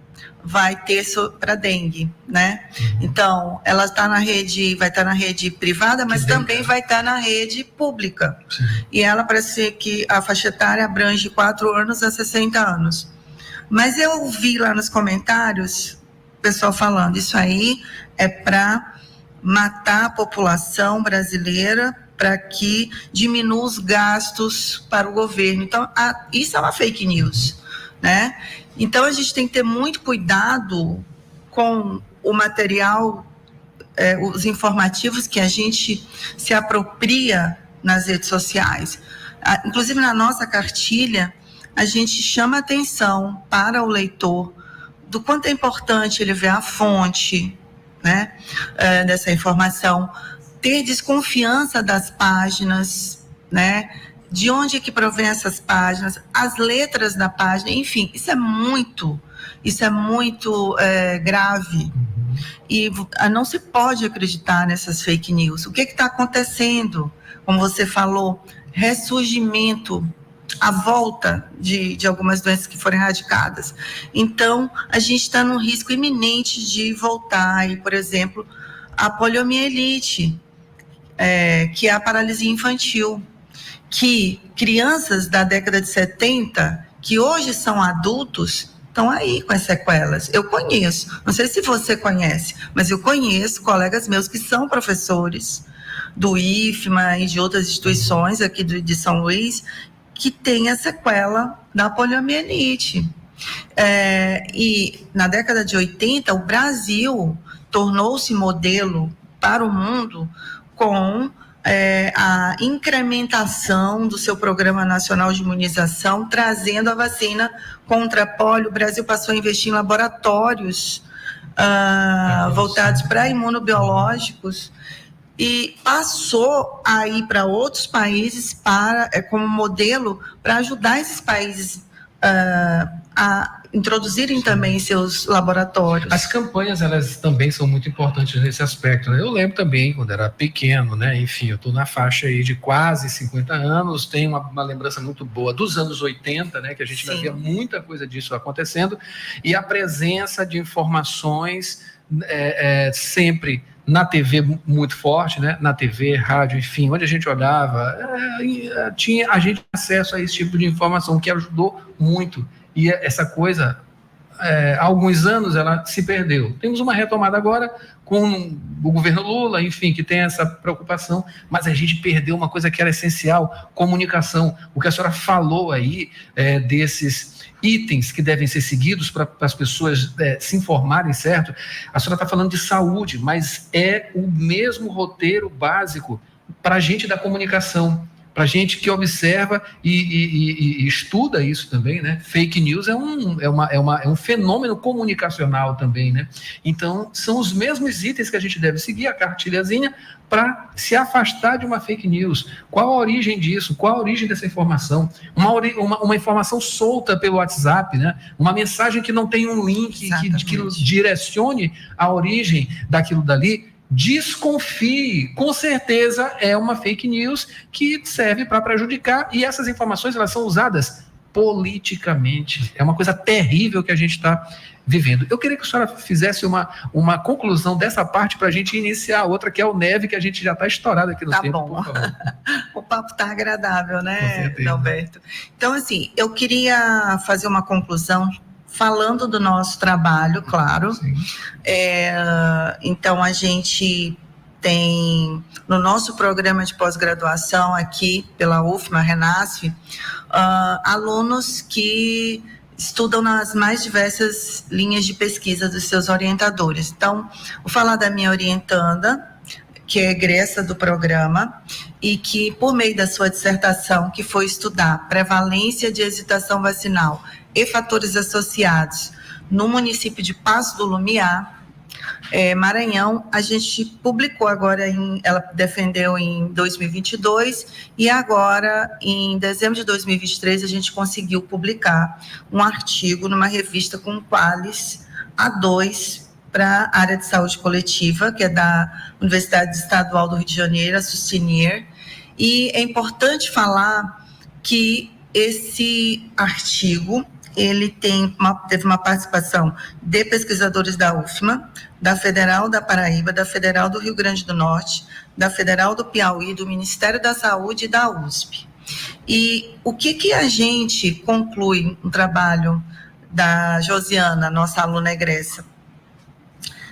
[SPEAKER 12] vai ter para dengue, né? Então, ela está vai estar na rede privada, mas também vai estar na rede pública. Sim. E ela parece que a faixa etária abrange 4 anos a 60 anos. Mas eu vi lá nos comentários o pessoal falando, isso aí é para matar a população brasileira, para que diminua os gastos para o governo. Então, isso é uma fake news, né? Então, a gente tem que ter muito cuidado com o material, os informativos que a gente se apropria nas redes sociais. Inclusive, na nossa cartilha, a gente chama atenção para o leitor do quanto é importante ele ver a fonte, né, dessa informação, ter desconfiança das páginas, né, de onde que provém essas páginas, as letras da página, enfim, isso é muito grave. E não se pode acreditar nessas fake news. O que está acontecendo? Como você falou, ressurgimento, a volta de algumas doenças que foram erradicadas. Então, a gente está num risco iminente de voltar aí, por exemplo, a poliomielite, que é a paralisia infantil, que crianças da década de 70, que hoje são adultos, estão aí com as sequelas. Eu conheço, não sei se você conhece, mas eu conheço colegas meus que são professores do IFMA e de outras instituições aqui de São Luís, que têm a sequela da poliomielite. E na década de 80, o Brasil tornou-se modelo para o mundo com a incrementação do seu Programa Nacional de Imunização, trazendo a vacina contra a polio. O Brasil passou a investir em laboratórios voltados para imunobiológicos e passou a ir para outros países como modelo para ajudar esses países a introduzirem também seus laboratórios.
[SPEAKER 1] As campanhas, elas também são muito importantes nesse aspecto, né? Eu lembro também, quando era pequeno, né? Enfim, eu estou na faixa aí de quase 50 anos, tenho uma lembrança muito boa dos anos 80, né? Que a gente já via muita coisa disso acontecendo, e a presença de informações sempre na TV muito forte, né? Na TV, rádio, enfim, onde a gente olhava, tinha a gente acesso a esse tipo de informação, que ajudou muito. E essa coisa, há alguns anos, ela se perdeu. Temos uma retomada agora com o governo Lula, enfim, que tem essa preocupação, mas a gente perdeu uma coisa que era essencial, comunicação. O que a senhora falou aí, desses itens que devem ser seguidos para as pessoas se informarem, certo? A senhora está falando de saúde, mas é o mesmo roteiro básico para a gente da comunicação, para gente que observa e estuda isso também, né? Fake news é um fenômeno comunicacional também, né? Então, são os mesmos itens que a gente deve seguir, a cartilhazinha, para se afastar de uma fake news. Qual a origem disso? Qual a origem dessa informação? Uma informação solta pelo WhatsApp, né? Uma mensagem que não tem um link que direcione a origem daquilo dali. Desconfie, com certeza é uma fake news que serve para prejudicar, e essas informações elas são usadas politicamente. É uma coisa terrível que a gente está vivendo. Eu queria que a senhora fizesse uma conclusão dessa parte para a gente iniciar a outra, que é o Neve, que a gente já está estourado aqui no tempo.
[SPEAKER 12] Tá bom.
[SPEAKER 1] Por favor.
[SPEAKER 12] O papo está agradável, né, Alberto? Então, assim, eu queria fazer uma conclusão falando do nosso trabalho, claro. Então, a gente tem, no nosso programa de pós-graduação aqui, pela UFMA, Renasf, alunos que estudam nas mais diversas linhas de pesquisa dos seus orientadores. Então, vou falar da minha orientanda, que é egressa do programa, e que, por meio da sua dissertação, que foi estudar prevalência de hesitação vacinal e fatores associados no município de Passo do Lumiar, Maranhão, a gente publicou agora, ela defendeu em 2022, e agora, em dezembro de 2023, a gente conseguiu publicar um artigo numa revista com Qualis A2 para a área de saúde coletiva, que é da Universidade Estadual do Rio de Janeiro, a Sustinier, e é importante falar que esse artigo ele teve uma participação de pesquisadores da UFMA, da Federal da Paraíba, da Federal do Rio Grande do Norte, da Federal do Piauí, do Ministério da Saúde e da USP. E o que a gente conclui no trabalho da Josiana, nossa aluna egressa?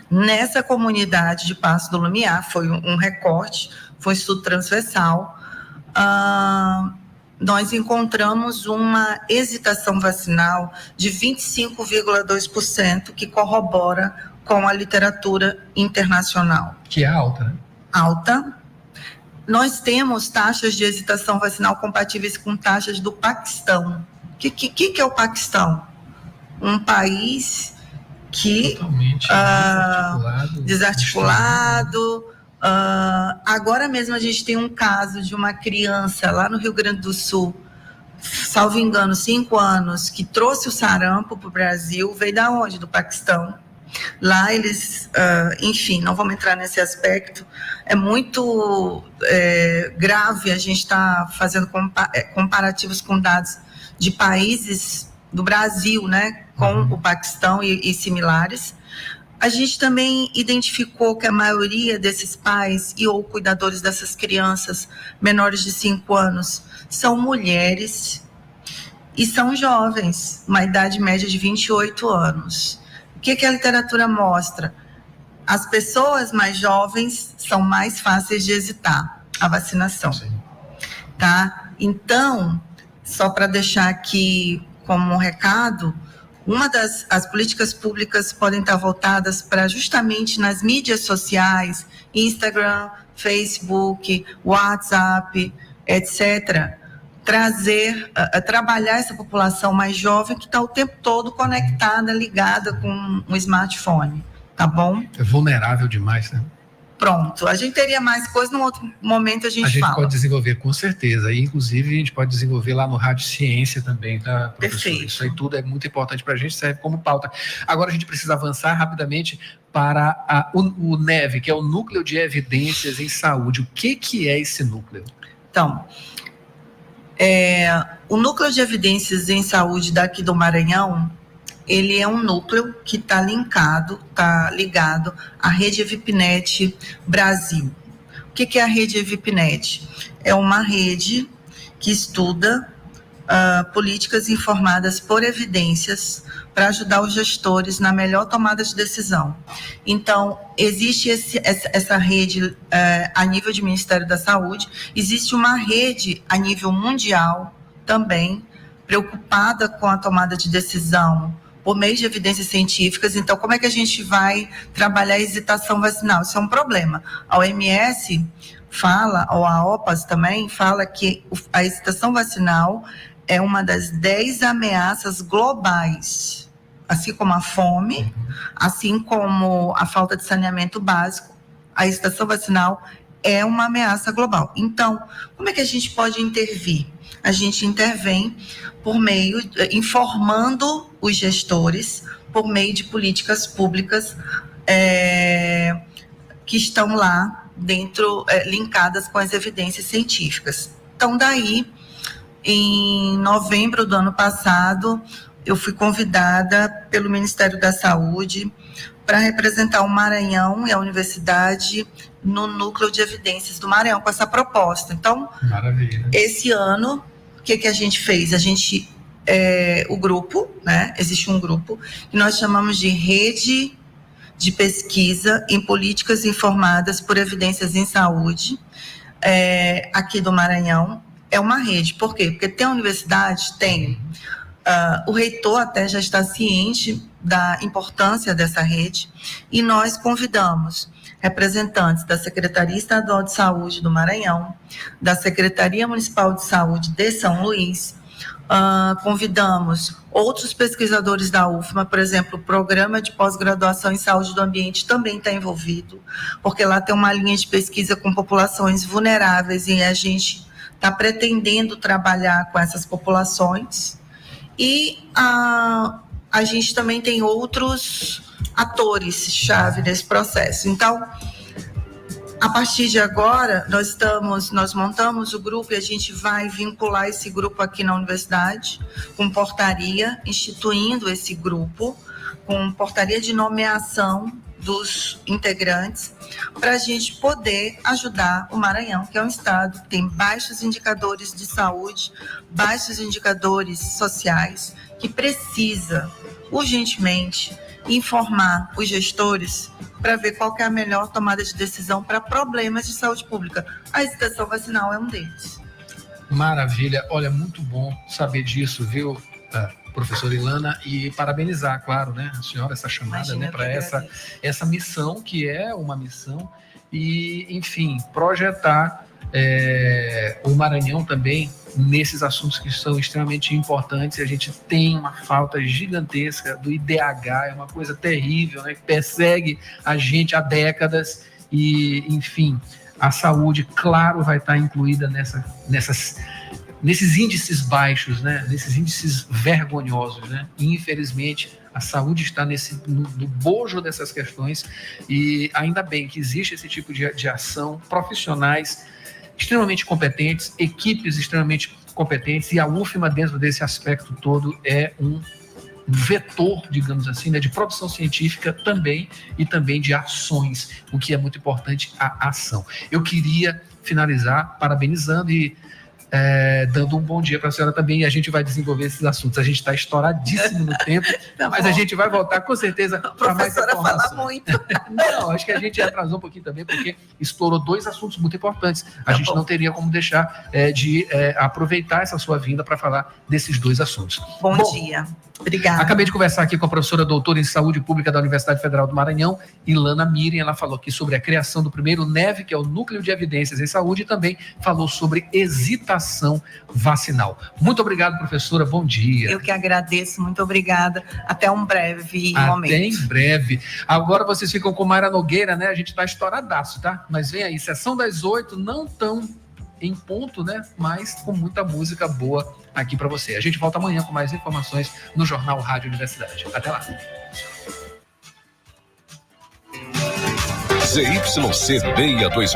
[SPEAKER 12] Nessa comunidade de Passo do Lumiar, foi um recorte, foi um estudo transversal, nós encontramos uma hesitação vacinal de 25,2%, que corrobora com a literatura internacional.
[SPEAKER 1] Que é alta, né?
[SPEAKER 12] Alta. Nós temos taxas de hesitação vacinal compatíveis com taxas do Paquistão. O que é o Paquistão? Um país que totalmente desarticulado. Agora mesmo a gente tem um caso de uma criança lá no Rio Grande do Sul, salvo engano, 5 anos, que trouxe o sarampo para o Brasil. Veio da onde? Do Paquistão. Lá eles, enfim, não vamos entrar nesse aspecto. É muito grave a gente estar fazendo comparativos com dados de países do Brasil, né, com o Paquistão e similares. A gente também identificou que a maioria desses pais ou cuidadores dessas crianças menores de 5 anos são mulheres e são jovens, uma idade média de 28 anos. O que a literatura mostra? As pessoas mais jovens são mais fáceis de hesitar a vacinação. Sim. Tá? Então, só para deixar aqui como um recado, as políticas públicas podem estar voltadas para justamente nas mídias sociais, Instagram, Facebook, WhatsApp, etc., trabalhar essa população mais jovem que está o tempo todo conectada, ligada com um smartphone, tá bom?
[SPEAKER 1] É vulnerável demais, né?
[SPEAKER 12] Pronto, a gente teria mais coisa, num outro momento a gente fala.
[SPEAKER 1] Pode desenvolver, com certeza, e inclusive a gente pode desenvolver lá no Rádio Ciência também, tá, professor?
[SPEAKER 12] Perfeito.
[SPEAKER 1] Isso aí tudo é muito importante para a gente, serve como pauta. Agora a gente precisa avançar rapidamente para o NEV, que é o Núcleo de Evidências em Saúde. O que é esse núcleo?
[SPEAKER 12] Então, o Núcleo de Evidências em Saúde daqui do Maranhão, ele é um núcleo que está ligado à Rede EVIPNET Brasil. O que é a Rede EVIPNET? É uma rede que estuda políticas informadas por evidências para ajudar os gestores na melhor tomada de decisão. Então, existe essa rede a nível de Ministério da Saúde, existe uma rede a nível mundial também, preocupada com a tomada de decisão por meio de evidências científicas. Então, como é que a gente vai trabalhar a hesitação vacinal? Isso é um problema. A OMS fala, ou a OPAS também, fala que a hesitação vacinal é uma das 10 ameaças globais, assim como a fome, assim como a falta de saneamento básico. A hesitação vacinal é uma ameaça global. Então, como é que a gente pode intervir? A gente intervém por meio, informando os gestores, por meio de políticas públicas que estão lá dentro, linkadas com as evidências científicas. Então, daí, em novembro do ano passado, eu fui convidada pelo Ministério da Saúde para representar o Maranhão e a universidade no núcleo de evidências do Maranhão com essa proposta. Então, maravilha. Esse ano, o que a gente fez? A gente, o grupo, né? Existe um grupo que nós chamamos de Rede de Pesquisa em Políticas Informadas por Evidências em Saúde, aqui do Maranhão. É uma rede. Por quê? Porque tem a universidade, tem. O reitor até já está ciente da importância dessa rede e nós convidamos representantes da Secretaria Estadual de Saúde do Maranhão, da Secretaria Municipal de Saúde de São Luís, convidamos outros pesquisadores da UFMA, por exemplo, o Programa de Pós-Graduação em Saúde do Ambiente também está envolvido, porque lá tem uma linha de pesquisa com populações vulneráveis e a gente está pretendendo trabalhar com essas populações. E a gente também tem outros atores-chave nesse processo. Então, a partir de agora, nós montamos o grupo e a gente vai vincular esse grupo aqui na universidade, com portaria, instituindo esse grupo, com portaria de nomeação dos integrantes, para a gente poder ajudar o Maranhão, que é um estado que tem baixos indicadores de saúde, baixos indicadores sociais, que precisa urgentemente informar os gestores para ver qual que é a melhor tomada de decisão para problemas de saúde pública. A hesitação vacinal é um deles.
[SPEAKER 1] Maravilha. Olha, muito bom saber disso, viu, professora Ilana, e parabenizar, claro, né, a senhora, essa chamada, né, para essa missão, que é uma missão, e, enfim, projetar o Maranhão também nesses assuntos que são extremamente importantes. A gente tem uma falta gigantesca do IDH, é uma coisa terrível, né, que persegue a gente há décadas e, enfim, a saúde, claro, vai estar incluída nesses índices baixos, né, nesses índices vergonhosos, né, e infelizmente a saúde está no bojo dessas questões e ainda bem que existe esse tipo de ação, profissionais extremamente competentes, equipes extremamente competentes, e a UFMA, dentro desse aspecto todo, é um vetor, digamos assim, né, de produção científica também, e também de ações, o que é muito importante, a ação. Eu queria finalizar parabenizando e dando um bom dia para a senhora também, e a gente vai desenvolver esses assuntos. A gente está estouradíssimo no tempo, mas a gente vai voltar com certeza para mais informação.
[SPEAKER 12] Fala muito.
[SPEAKER 1] Não, acho que a gente atrasou um pouquinho também, porque explorou 2 assuntos muito importantes. A gente não teria como deixar de aproveitar essa sua vinda para falar desses 2 assuntos.
[SPEAKER 12] Bom dia. Obrigada.
[SPEAKER 1] Acabei de conversar aqui com a professora doutora em Saúde Pública da Universidade Federal do Maranhão, Ilana Miriam. Ela falou aqui sobre a criação do primeiro NEV, que é o Núcleo de Evidências em Saúde, e também falou sobre hesitação vacinal. Muito obrigado, professora. Bom dia.
[SPEAKER 12] Eu que agradeço. Muito obrigada. Até um breve momento.
[SPEAKER 1] Até em breve. Agora vocês ficam com Mayra Nogueira, né? A gente tá estouradaço, tá? Mas vem aí, sessão das 8, não tão em ponto, né? Mas com muita música boa aqui para você. A gente volta amanhã com mais informações no Jornal Rádio Universidade. Até lá.
[SPEAKER 2] ZYC 620